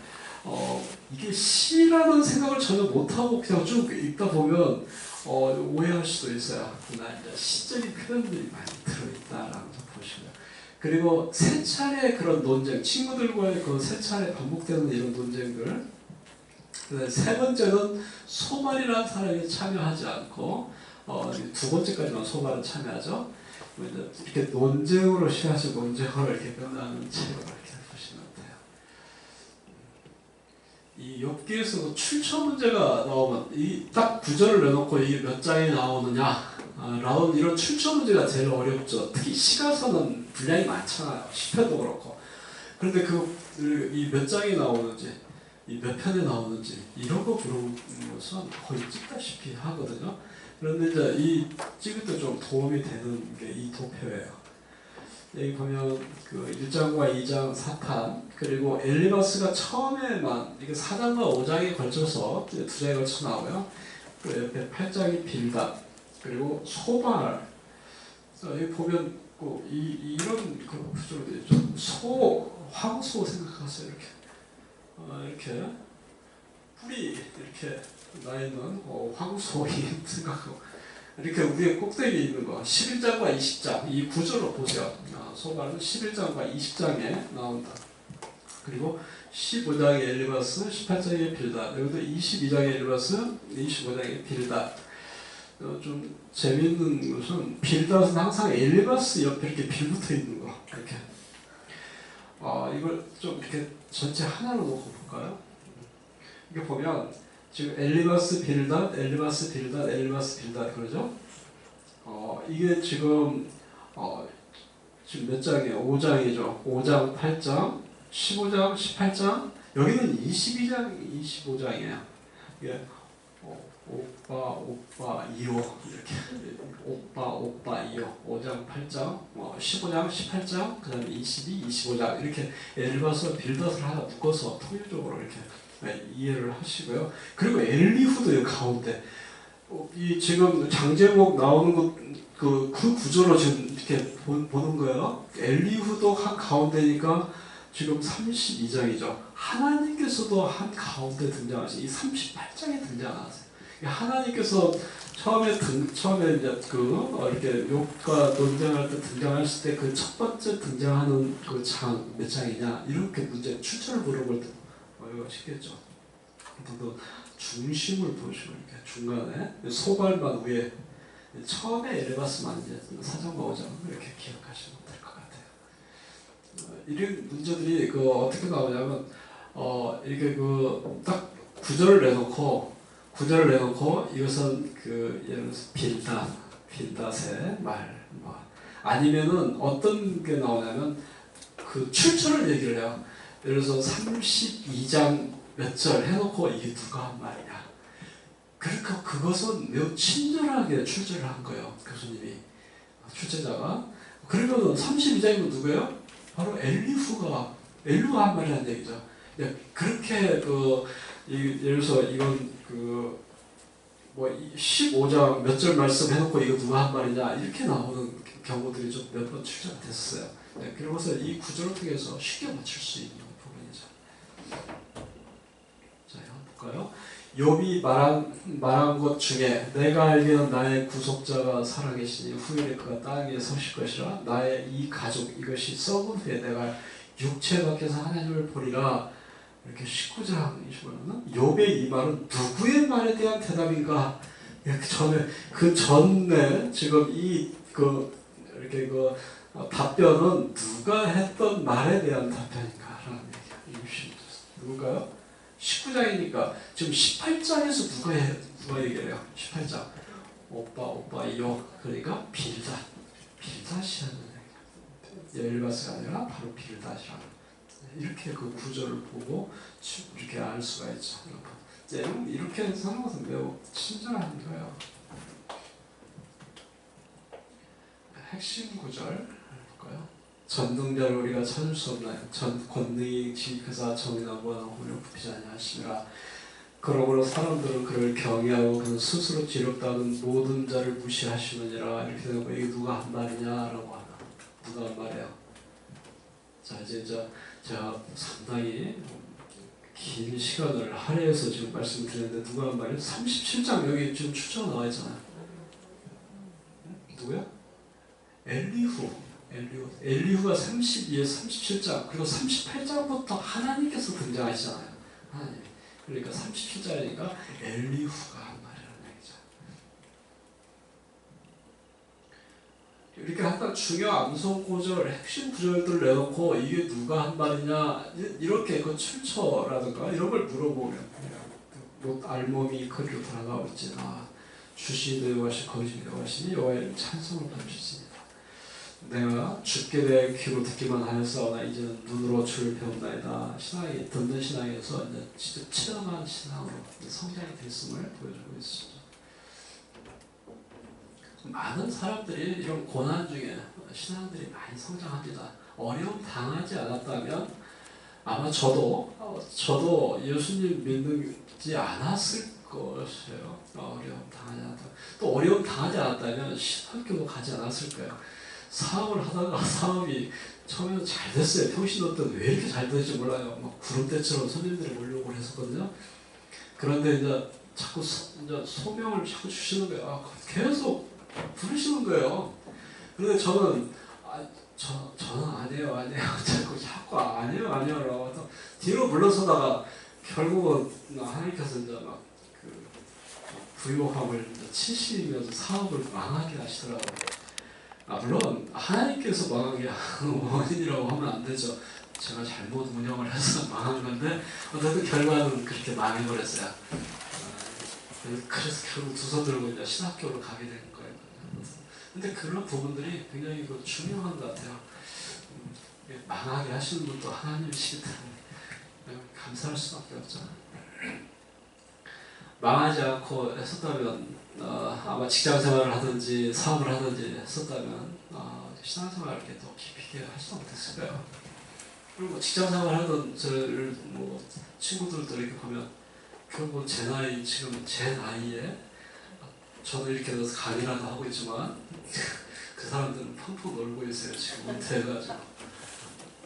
이게 시라는 생각을 전혀 못하고 그냥 쭉 읽다 보면 오해할 수도 있어요. 그러나 이제 시적인 표현들이 많이 들어있다라는 점 보시고요. 그리고 세 차례 그런 논쟁, 친구들과의 그 세 차례 반복되는 이런 논쟁들. 세 번째는 소말이라는 사람이 참여하지 않고 두 번째까지만 소말은 참여하죠. 이렇게 논쟁으로 시작해서 논쟁으로 이렇게 끝나는 책으로 이렇게 보시면 돼요. 이 욥기에서 출처 문제가 나오면 이 딱 구절을 내놓고 이게 몇 장이 나오느냐 라는 이런 출처 문제가 제일 어렵죠. 특히 시가서는 분량이 많잖아요. 시편도 그렇고. 그런데 이 몇 장이 나오는지, 이 몇 편에 나오는지 이런 거 물어보는 것은 거의 찍다시피 하거든요. 그런데 이제 이 찍을 때 좀 도움이 되는 게 이 도표예요. 여기 보면 그 1장과 2장 사탄, 그리고 엘리바스가 처음에만 이게 4장과 5장에 걸쳐서 두 장에 걸쳐 나오고요. 그 옆에 8장이 빌닷, 그리고 소발. 여기 보면 이런 그 구조로 되어 있죠. 황소 생각하세요. 이렇게 뿌리 이렇게 나 있는 황소인 생각하고 이렇게 위에 꼭대기에 있는 거 11장과 20장 이 구조로 보세요. 소발은 11장과 20장에 나온다. 그리고 15장의 엘리바스, 18장의 빌닷, 여기도 22장의 엘리바스, 25장의 빌닷. 좀 재미있는 것은 빌닷은 항상 엘리바스 옆에 이렇게 빌붙어 있는 거 이렇게. 이걸 좀 이렇게 전체 하나로 놓고 볼까요? 이렇게 보면 지금 엘리바스 빌닷, 엘리바스 빌닷, 엘리바스 빌닷 그러죠? 이게 지금 몇 장이에요? 5장이죠. 5장, 8장, 15장, 18장. 여기는 22장, 25장이에요. 이게 오빠, 2호 이렇게 오빠, 2호 5장, 8장, 15장, 18장, 그 다음에 22, 25장 이렇게 엘리바스와 빌닷을 하나 묶어서 통일적으로 이렇게 이해를 하시고요. 그리고 엘리후도 가운데 이 지금 장제목 나오는 그 구조로 지금 이렇게 보는 거예요. 엘리후도 한 가운데니까 지금 32장이죠. 하나님께서도 한 가운데 등장하시. 이 38장에 등장하세요. 하나님께서 처음에 이제 이렇게 욥과 논쟁할 때 등장했을 때 그 첫 번째 등장하는 그 장 몇 장이냐 이렇게 문제 출처를 물어볼 때 쉽겠죠. 또 중심을 보시고 이렇게 중간에 소발만 위에 처음에 엘리바스만 이제 4장과 5장 이렇게 기억하시면 될 것 같아요. 이런 문제들이 어떻게 나오냐면 이렇게 딱 구절을 내놓고 이것은 예를 들어서 빌닷의 말 아니면은 어떤 게 나오냐면 그 출처를 얘기를 해요. 예를 들어서 32장 몇 절 해놓고 이게 누가 한 말이냐. 그러니까 그것은 매우 친절하게 출제를 한 거예요. 교수님이 출제자가. 그러면 32장이면 누구예요? 바로 엘리후가 한 말이라는 얘기죠. 그렇게 예를 들어서 이건 15장 몇 절 말씀 해놓고 이거 누가 한 말이냐 이렇게 나오는 경우들이 좀 몇 번 출제가 됐어요. 그러면서 이 구조를 통해서 쉽게 맞출 수 있는 부분이죠. 자, 한번 볼까요? 욥이 말한 것 중에 내가 알기는 나의 구속자가 살아계시니 후일에 그가 땅 위에 서실 것이라 나의 이 가족 이것이 썩은 후에 내가 육체 밖에서 하나님을 보리라. 이렇게 19장이시면은 욥의 이 말은 누구의 말에 대한 대답인가? 그 전에 지금 이렇게 답변은 누가 했던 말에 대한 답변인가라는 얘기예요. 누굴까요? 19장이니까 지금 18장에서 누가 얘기를 해요? 18장 오빠 이요 그러니까 빌닷이라는 얘기예요. 엘리바스가 아니라 바로 빌닷이라는 이렇게 그 구절을 보고 이렇게 알 수가 있죠. 이렇게 사는 것은 매우 친절한 거예요. 핵심 구절 볼까요? 전등별 우리가 찾을 수 없나요? 전 권능이 지극하사 정의나 무한한 공을 굽히지 아니하시니라. 그러므로 사람들은 그를 경외하고 그는 스스로 지렵다는 모든 자를 무시하시느니라. 이렇게 되고 이게 누가 한 말이냐라고 하나. 누가 한 말이에요? 자 이제 제가 상당히 긴 시간을 할애해서 지금 말씀드리는데 누가 한 말이에요? 37장 여기 지금 추천 나와 있잖아요. 누구야? 엘리후가 32에 37장 그리고 38장부터 하나님께서 등장하시잖아요. 하나님. 그러니까 37장이니까 엘리후가 한 말이라는 얘기죠. 이렇게 항상 중요한 암송 구절, 핵심 구절들을 내놓고 이게 누가 한 말이냐 이렇게 그 출처라든가 이런 걸 물어보면 뭐 알몸이 그리로 돌아가고 있지나 주시는 여호와시 거기신 여호와시니 여호와의 찬송을 받으셨습니다. 내가 주께 대해 귀로 듣기만 하였사오나 이제는 눈으로 주를 배운나이다. 신앙이 듣는 신앙에서 이제 진짜 체험한 신앙으로 성장이 됐음을 보여주고 있습니다. 많은 사람들이 이런 고난 중에 신앙들이 많이 성장합니다. 어려움 당하지 않았다면 아마 저도 예수님 믿지 않았을 것이에요. 어려움 당하지 않았다. 또 어려움 당하지 않았다면 신학교도 가지 않았을 거예요. 사업을 하다가 사업이 처음에는 잘 됐어요. 평신 어떤 왜 이렇게 잘 될지 몰라요. 막 구름대처럼 손님들이 몰려오고 했었거든요. 그런데 이제 자꾸 이제 소명을 자꾸 주시는 거예요. 계속 부르시는 거예요. 그런데 저는 저는 아니에요. 자꾸 아니에요라고 뒤로 물러서다가 결국은 하나님께서 이제 막 그 부유함을 치시면서 사업을 망하게 하시더라고요. 물론 하나님께서 망하게 하는 원인이라고 하면 안 되죠. 제가 잘못 운영을 해서 망한 건데 어쨌든 결과는 그렇게 망해버렸어요. 그래서 결국 두서 들고 이제 신학교로 가게 된 거예요. 근데 그런 부분들이 굉장히 중요한 것 같아요. 망하게 하시는 분도 하나님이시기 때문에 감사할 수밖에 없죠. 망하지 않고 했었다면 아마 직장생활을 하든지 사업을 하든지 했었다면 신앙생활을 이렇게 더 깊이 있게 할 수 없었을 거예요. 그리고 직장생활 하던 저를 친구들도 이렇게 보면 결국 지금 제 나이에 저도 이렇게 돼서 강의라도 하고 있지만 그 사람들은 펑펑 놀고 있어요. 지금 은퇴해가지고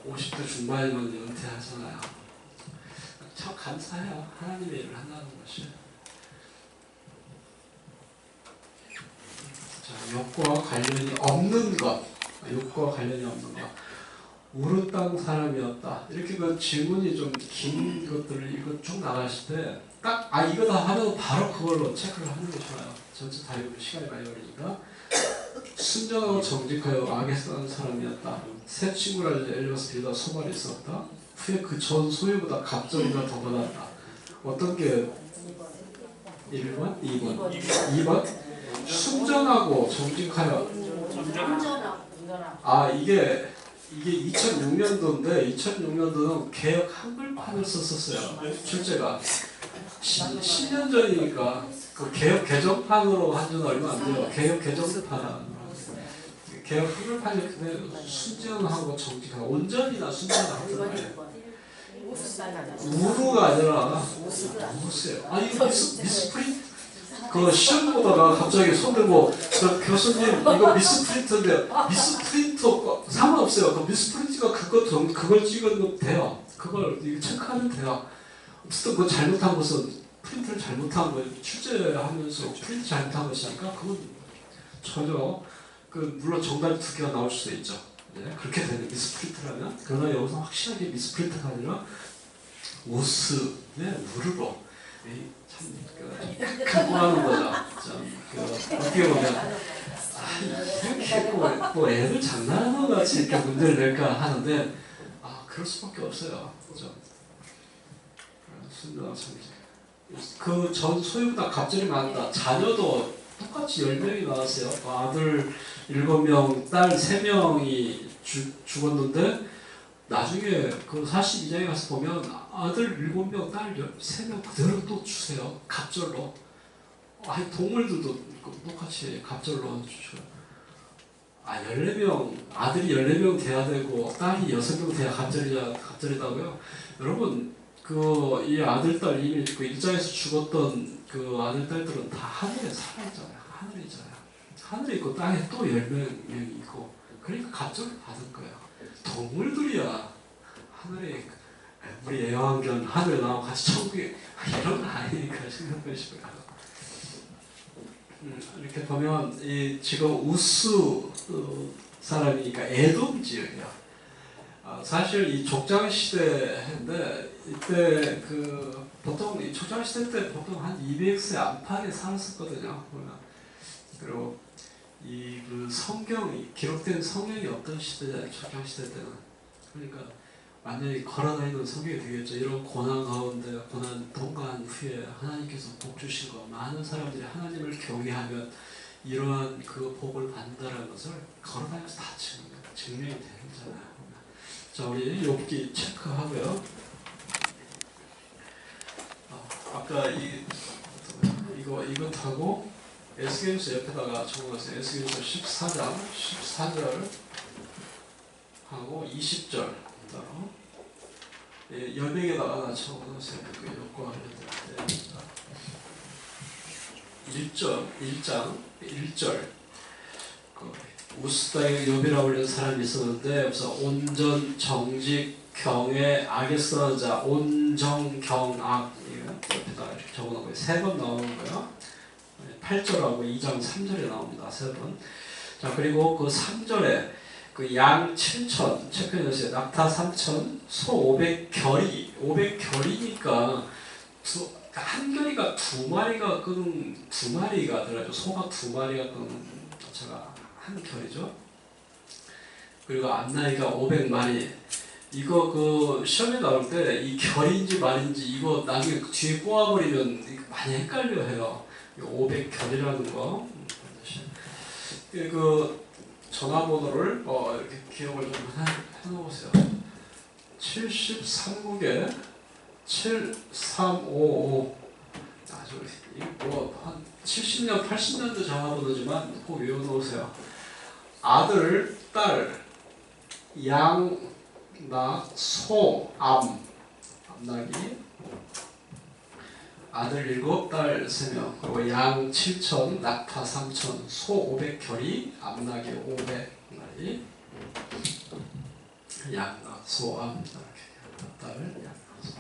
50대 중반이면 은퇴하잖아요. 참 감사해요. 하나님의 일을 한다는 것이. 자, 욕과 관련이 없는 것. 우르 땅 사람이었다. 이렇게 그 질문이 좀 긴 것들을 이거 쭉 나가실 때 딱 이거다 하면 바로 그걸로 체크를 하는 게 좋아요. 전체 다 읽으면 시간이 많이 걸리니까. 순전하고 정직하여 악에 사는 사람이었다. 새 친구를 엘리바스 빌다 소발이 있었다. 후에 그 전 소유보다 갑절이나 더 받았다. 어떤 게 1번? 2번? 순전하고 정직하여. 이게 2006년도인데 2006년도는 개혁 한글판을 썼었어요. 출제가 10년 전이니까 그 개혁 개정판으로 한 지는 얼마 안 돼요. 개혁 개정판 개혁 한글판이 순전하고 정직하고 온전히나 순전하고 우루가 아니라 무스예요. 이거 미스프린트 그 시험 보다가 갑자기 손 들고 교수님 이거 미스프린트인데 미스프린트 상관없어요. 그 미스프린트가 그걸 찍으면 돼요. 그걸 체크하면 돼요. 어쨌든 그 잘못한 것은 프린트를 잘못한 거예요. 출제하면서 프린트 잘못한 것이니까 그건 전혀 물론 정답이 2개가 나올 수도 있죠. 네, 그렇게 되는 미스프린트라면. 그러나 여기서 확실하게 미스프린트가 아니라 우르로 참 각오하는 거죠. 어떻게 보면 이렇게 뭐 애들 장난하는 것 같이 이렇게 문제를 낼까 하는데 그럴 수밖에 없어요. 그죠? 그 전 소유보다 갑절이 많다. 자녀도 똑같이 10명이 나왔어요. 아들 7명, 딸 3명이 죽었는데 나중에 그 42장에 가서 보면 아들 7명, 딸 3명 그대로 또 주세요. 갑절로. 동물들도 똑같이 갑절로 주셔요. 14명, 아들이 14명 돼야 되고 딸이 6명 돼야 갑절이다고요? 여러분, 이 아들, 딸 이미 그 일자에서 죽었던 그 아들, 딸들은 다 하늘에 살아있잖아요. 하늘에 있잖아요. 하늘에 있고 땅에 또 10명이 있고, 그러니까 갑절을 받은 거예요. 동물들이야 하늘에, 우리 애완견 하늘에 나오고 같이 천국에, 이런 건 아니니까 생각하시고요. 이렇게 보면 지금 우스 사람이니까 에돔 지역이야. 사실 이 족장 시대인데 이때 보통 이 족장 시대 때 보통 한 200세 안팎에 살았었거든요. 그리고 그 성경이 기록된 성경이 어떤 시대냐, 족장 시대 때는. 그러니까 완전히 걸어다니는 성경이 되겠죠. 이런 고난 가운데 고난 통과한 후에 하나님께서 복 주신 거, 많은 사람들이 하나님을 경외하면 이러한 그 복을 받는다는 것을 걸어다니면서 다 증명이 되잖아요. 자, 우리 욥기 체크하고요. 아까 이것하고 에스겔서 옆에다가 적어놨어요. 에스겔서 14절 하고 20절 따로 열명에다가 적어놓으세요. 그 욕과 관련된 1장 우스다의 욥이라고 불리는 사람이 있었는데, 그래서 온전 정직 경외 악에 쓰러진 자, 온정 경악 옆에다가 이렇게 적어놓은 거예요. 3번 나오는 거예요. 8절하고 2장 3절에 나옵니다. 3번. 자, 그리고 그 3절에 그 양 7천 체크해 놓으세요. 낙타 3천, 소 500결이, 500결이니까 한 결이가 2마리가 끄는, 2마리가 들어가죠. 소가 2마리가 끄는 제가 한 결이죠. 그리고 앞나이가 500마리. 이거 시험에 나올 때 이 결인지 말인지 이거 나중에 뒤에 꼬아버리면 많이 헷갈려해요. 500결이라는 거. 전화번호를 이렇게 기억을 좀 해놓으세요. 73국에 7355. 한 70년, 80년대 전화번호지만 꼭 외워놓으세요. 아들, 딸, 양, 낙, 소, 암나기. 아들 7, 딸 3명, 그리고 양 7천, 낙타 3천, 소 500결이, 암나기 500마리. 양, 낙, 소, 암, 딸, 양, 낙, 소.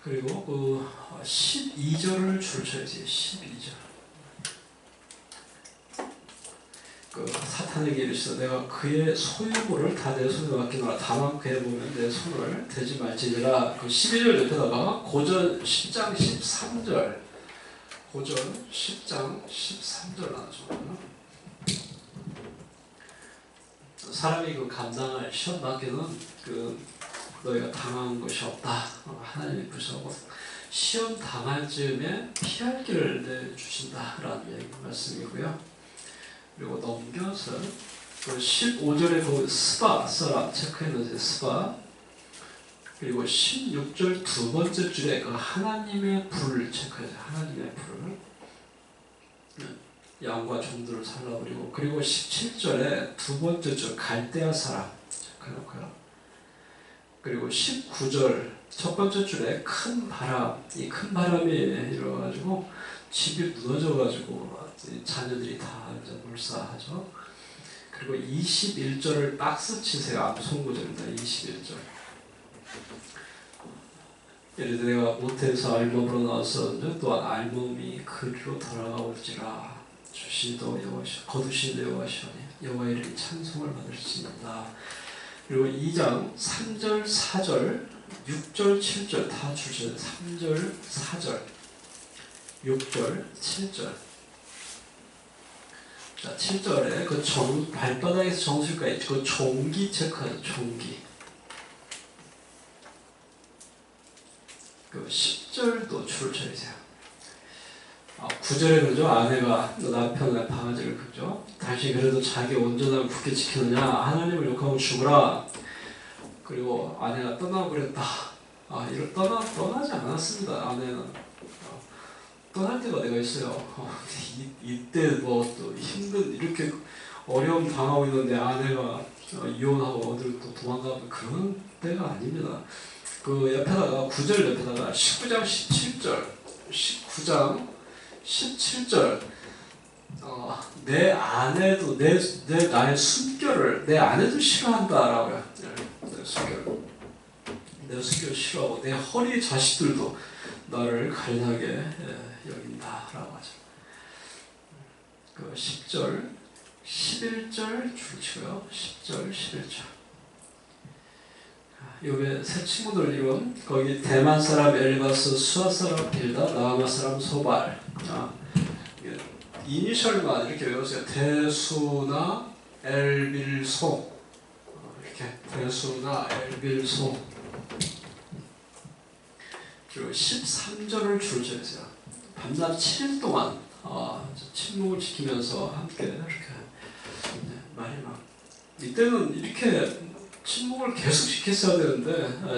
그리고 12절을 줄쳐야지. 12절. 사탄에게 이르시되 내가 그의 소유물을 다 내 손에 맡기노라. 다만 그에 보면 내 손을 대지 말지니라. 12절 옆에다가 고전 10장 13절, 고전 10장 13절 나눠줘요. 사람이 감당할 시험 밖에는 너희가 당한 것이 없다. 하나님이 부셔고 시험 당할 즈음에 피할 길을 내주신다라는 말씀이고요. 그리고 넘겨서 15절에 스바 사람 체크해놓으세요. 스바. 그리고 16절 두 번째 줄에 하나님의 불을 체크해서 하나님의 불을 양과 종들을 살라버리고, 그리고 17절에 두 번째 줄 갈대아 사람 체크해놓고요. 그리고 19절 첫 번째 줄에 큰 바람, 이 큰 바람이 일어나가지고 집이 무너져가지고 자녀들이 다 몰사하죠. 그리고 21절을 박스 치세요. 암송구절입니다. 21절. 예를 들어 내가 모태에서 알몸으로 나왔었는데 또한 알몸이 그리로 돌아올지라. 주시도 여호와시오 거두시도 여호와시오니 여호와의 이름이 찬송을 받을지니라. 그리고 2장 3절 4절 6절 7절 다 주셔야 돼요. 3절 4절 6절 7절. 자, 7절에 발바닥에서 정수리까지 종기 체크하죠. 종기. 10절도 줄을 쳐주세요. 9절에 그러죠. 아내가 남편의 바가지를 긁죠. 다시 그래도 자기 온전함을 굳게 지키느냐 하나님을 욕하고 죽으라. 그리고 아내가 떠나고 그랬다. 떠나지 않았습니다. 아내는 떠날 때가 내가 있어요. 이때 뭐 또 힘든 이렇게 어려움 당하고 있는 내 아내가 이혼하고 어디로 또 도망가면 그런 때가 아닙니다. 그 옆에다가 9절 옆에다가 19장 17절 19장 17절 내 아내도 나의 숨결을 내 아내도 싫어한다라고요. 내 숨결을 싫어하고 내 허리 자식들도 나를 간하게 여긴다라고 하죠. 그 10절 11절 줄 치고요. 10절 11절 요게 세 친구들 이름 거기 대만 사람 엘리바스, 수아 사람 빌다, 나아마 사람 소발 이니셜만 이렇게 외우세요. 대수나 엘빌소 이렇게 대수나 엘빌소 그리고 13절을 줄 쳐주세요. 밤낮 7일 동안 침묵을 지키면서 함께 이렇게 마지막 이때는 이렇게 침묵을 계속 지켰어야 되는데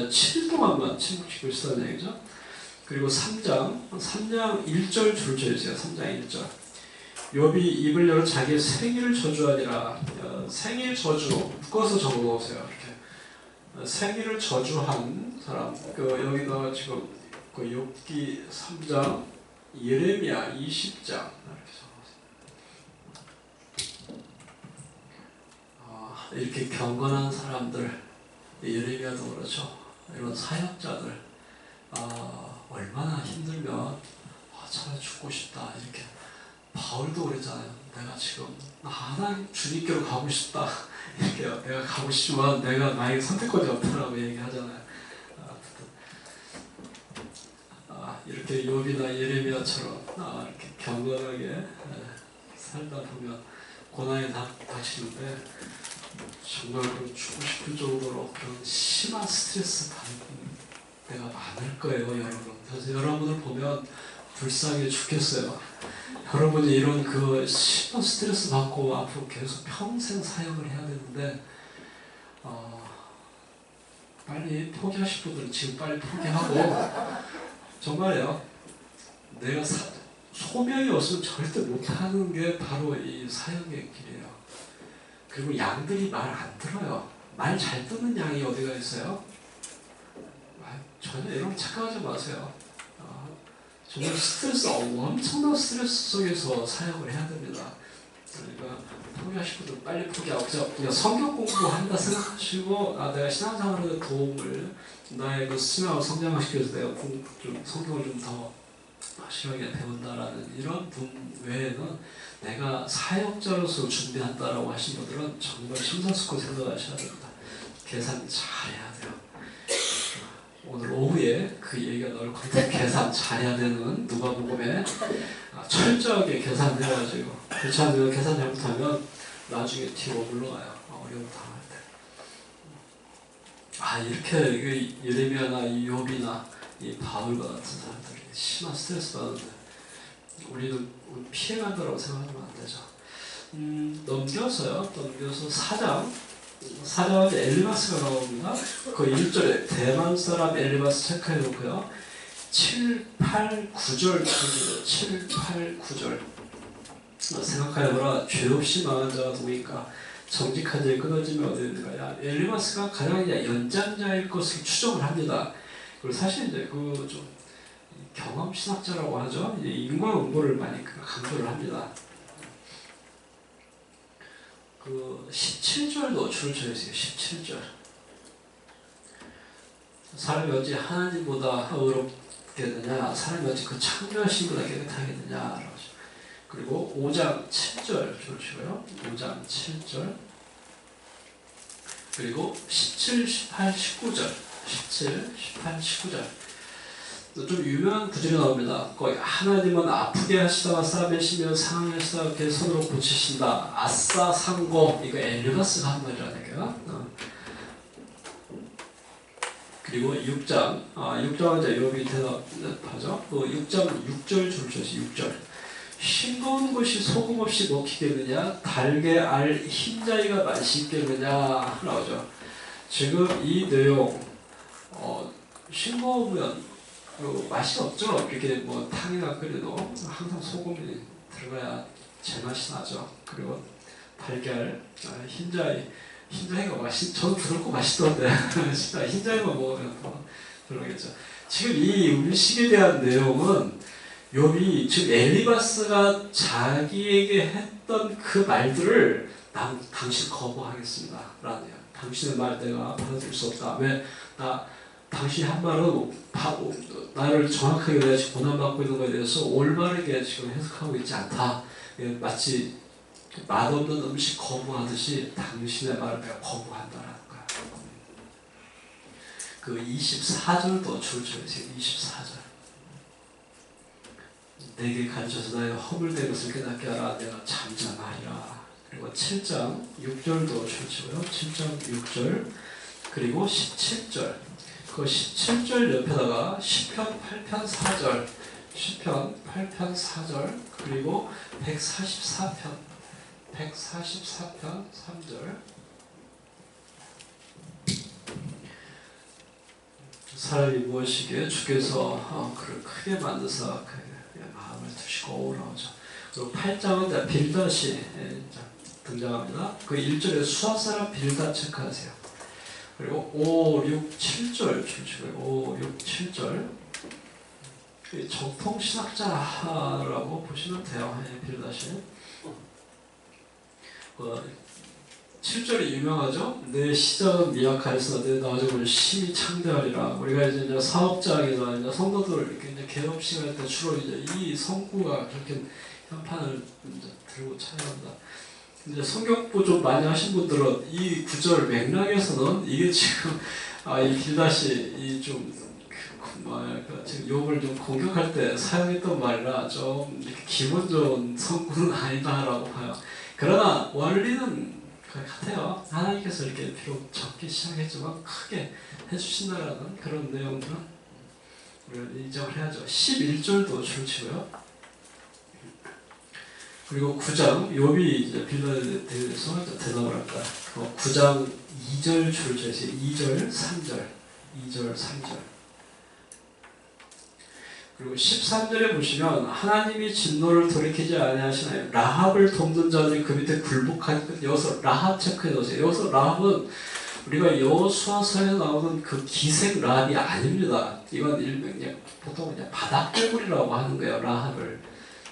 7일 동안만 침묵 지키고 있었다는 얘기죠. 그리고 3장 1절 줄 쳐주세요. 3장 1절 욥이 입을 열어 자기의 생일을 저주하니라. 생일 저주 묶어서 적어놓으세요. 이렇게 생일을 저주한 사람 여기다가 지금 그 욥기 3장 예레미야 20장 이렇게 적어놓으세요. 이렇게 경건한 사람들 예레미야도 그렇죠. 이런 사역자들 얼마나 힘들면 차라리 죽고 싶다 이렇게 바울도 그랬잖아요. 내가 지금 하나님 주님께로 가고 싶다 이렇게 내가 가고 싶지만 내가 나에게 선택권이 없다라고 얘기하잖아요. 이렇게 욥이나 예레미야처럼 이렇게 경건하게 살다 보면 고난이 닥치는데 정말 죽고 싶을 정도로 그런 심한 스트레스 받는 때가 많을 거예요, 여러분. 그래서 여러분을 보면 불쌍해 죽겠어요. 여러분이 이런 그 심한 스트레스 받고 앞으로 계속 평생 사역을 해야 되는데 빨리 포기하실 분들은 지금 빨리 포기하고 정말요. 내가 소명이 없으면 절대 못하는 게 바로 이 사역의 길이에요. 그리고 양들이 말 안 들어요. 말 잘 듣는 양이 어디가 있어요? 전혀 이런 착각하지 마세요. 정말 엄청난 스트레스 속에서 사역을 해야 됩니다. 그러니까 포기하실 분들 빨리 포기하고 그냥 성경 공부한다 생각하시고 내가 신앙생활에 도움을 나의 그 신앙을 성장시키기 위해서 내가 성경을 좀 더 심하게 배운다라는 이런 분 외에는 내가 사역자로서 준비한다라고 하신 분들은 정말 심사숙고 생각하셔야 됩니다. 계산 잘해야 돼요. 오늘 오후에 그 얘기가 나올 건데 계산 잘해야 되는 누가복음에 철저하게 계산해가지고 그렇지 않으면 계산 잘못하면 나중에 뒤로 물러가요. 어려움 당할 때. 이렇게 예레미야나 욥이나 이 바울과 같은 사람들이 심한 스트레스 받는데 우리는 피해간다고 생각하면 안 되죠. 넘겨서 4장은 엘리바스가 나옵니다. 그 1절에 대만 사람 엘리바스 체크해 놓고요. 7, 8, 9절 7, 8, 9절 생각하여보라. 죄 없이 망한 자가 누구니까 정직한 자의 끊어짐이 어디인가. 엘리바스가 가장 연장자일 것을 추정을 합니다. 그리고 사실 이제 그 좀 경험 신학자라고 하죠. 인과응보를 많이 강조를 합니다. 그 17절도 줄을 쳐주세요. 17절. 사람이 어찌 하나님보다 의롭겠느냐, 사람이 어찌 그 창조하신 분보다 깨끗하겠느냐. 그리고 5장 7절 줄을 치고요. 5장 7절. 그리고 17, 18, 19절. 17, 18, 19절. 좀 유명한 구절이 나옵니다. 거기 하나님은 아프게 하시다가 싸매시며 상하게 하시다가 그 손으로 고치신다. 아싸 상고. 이거 엘리바스가 한 말이라니까요. 그리고 6장 6장은 이제 욥이 대답하죠. 그 6장 6절 줄 쳐주세요. 6절. 싱거운 것이 소금 없이 먹히겠느냐, 달게 알 흰자위가 맛있겠느냐 나오죠. 지금 이 내용 싱거우면 그 맛이 없죠. 이렇게 뭐 탕이나 끓여도 항상 소금이 들어가야 제맛이 나죠. 그리고 달걀, 흰자위가 저도 부드럽고 맛있던데 흰자위만 먹으면 더 그러겠죠. 지금 이 음식에 대한 내용은 욥이 지금 엘리바스가 자기에게 했던 그 말들을 당신 거부하겠습니다 라는 거예요. 당신의 말 내가 받아들일 수 없다. 왜? 당신이 한 말은 나를 정확하게 내가 지금 고난받고 있는 것에 대해서 올바르게 지금 해석하고 있지 않다. 마치 맛없는 음식 거부하듯이 당신의 말을 내가 거부한다라는 거야. 그 24절도 줄줄이세요. 24절. 내게 가르쳐서 나의 허물된 것을 깨닫게 하라. 내가 잠잠하리라. 그리고 7장 6절도 줄치고요. 7장 6절 그리고 17절. 그 17절 옆에다가 시편 8편 4절, 시편 8편 4절 그리고 144편 3절. 사람이 무엇이기에 주께서 그를 크게 만드사 그의 마음을 두시고 나오죠. 그리고 8장은 빌닷이 등장합니다. 그 1절에 수아사람 빌닷 체크하세요. 그리고 5, 6, 7절 주시고요. 5, 6, 7절 정통신학자라고 보시면 돼요. 빌닷이 7절이 유명하죠. 내 시작은 미약하였으나 내 나중은 심히 창대하리라. 우리가 이제 사업장이나 이제 성도들 이렇게 개업 시간일 때 주로 이제 이 성구가 그렇게 현판을 이제 들고 찬양한다. 이제 성경부 좀 많이 하신 분들은 이 구절 맥락에서는 이게 지금 이 빌닷이 지금 욥을 좀 공격할 때 사용했던 말이라 좀 이렇게 기분 좋은 성구는 아니다라고 봐요. 그러나 원리는 같아요. 하나님께서 이렇게 비록 적게 시작했지만 크게 해주신다라는 그런 내용들은 우리가 인정을 해야죠. 11절도 줄치고요. 그리고 9장, 욥이 이제 빌닷에 대해서 대답을 할까. 9장 2절 줄쳐서 2절, 3절. 그리고 13절에 보시면 하나님이 진노를 돌이키지 아니하시나요? 라합을 돕는 자들이 그 밑에 굴복하니까 여기서 라합 체크해 놓으세요. 여기서 라합은 우리가 여호수아서에 나오는 그 기생 라합이 아닙니다. 이건 보통 그냥 바닥개구리라고 하는 거예요. 라합을.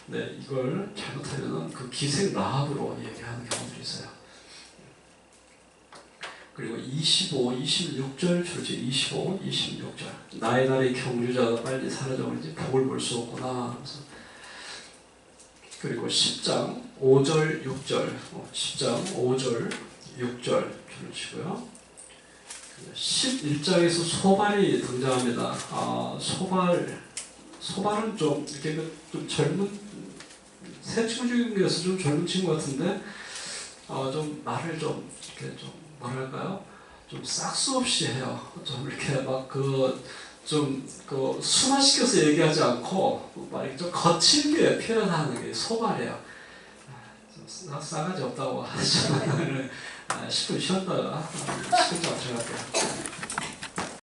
네, 이걸 잘못하면 그 기생 라합으로 얘기하는 경우들이 있어요. 그리고 25, 26절 줄지 25, 26절. 나의 날의 경주자가 빨리 사라져버리지 복을 볼 수 없구나. 그리고 10장 5절, 6절. 10장 5절, 6절 줄치고요. 11장에서 소발이 등장합니다. 소발은 좀 이렇게 좀 젊은 새 친구 중에서 좀 젊은 친구 같은데 좀 말을 좀 이렇게 좀 뭐랄까요? 좀 싹수 없이 해요. 좀 이렇게 막 순화시켜서 얘기하지 않고 막 이렇게 좀 거칠게 표현하는 게 소발이에요. 싸가지 없다고 하죠. 10분 쉬었다가 10분 좀 들어갈게요.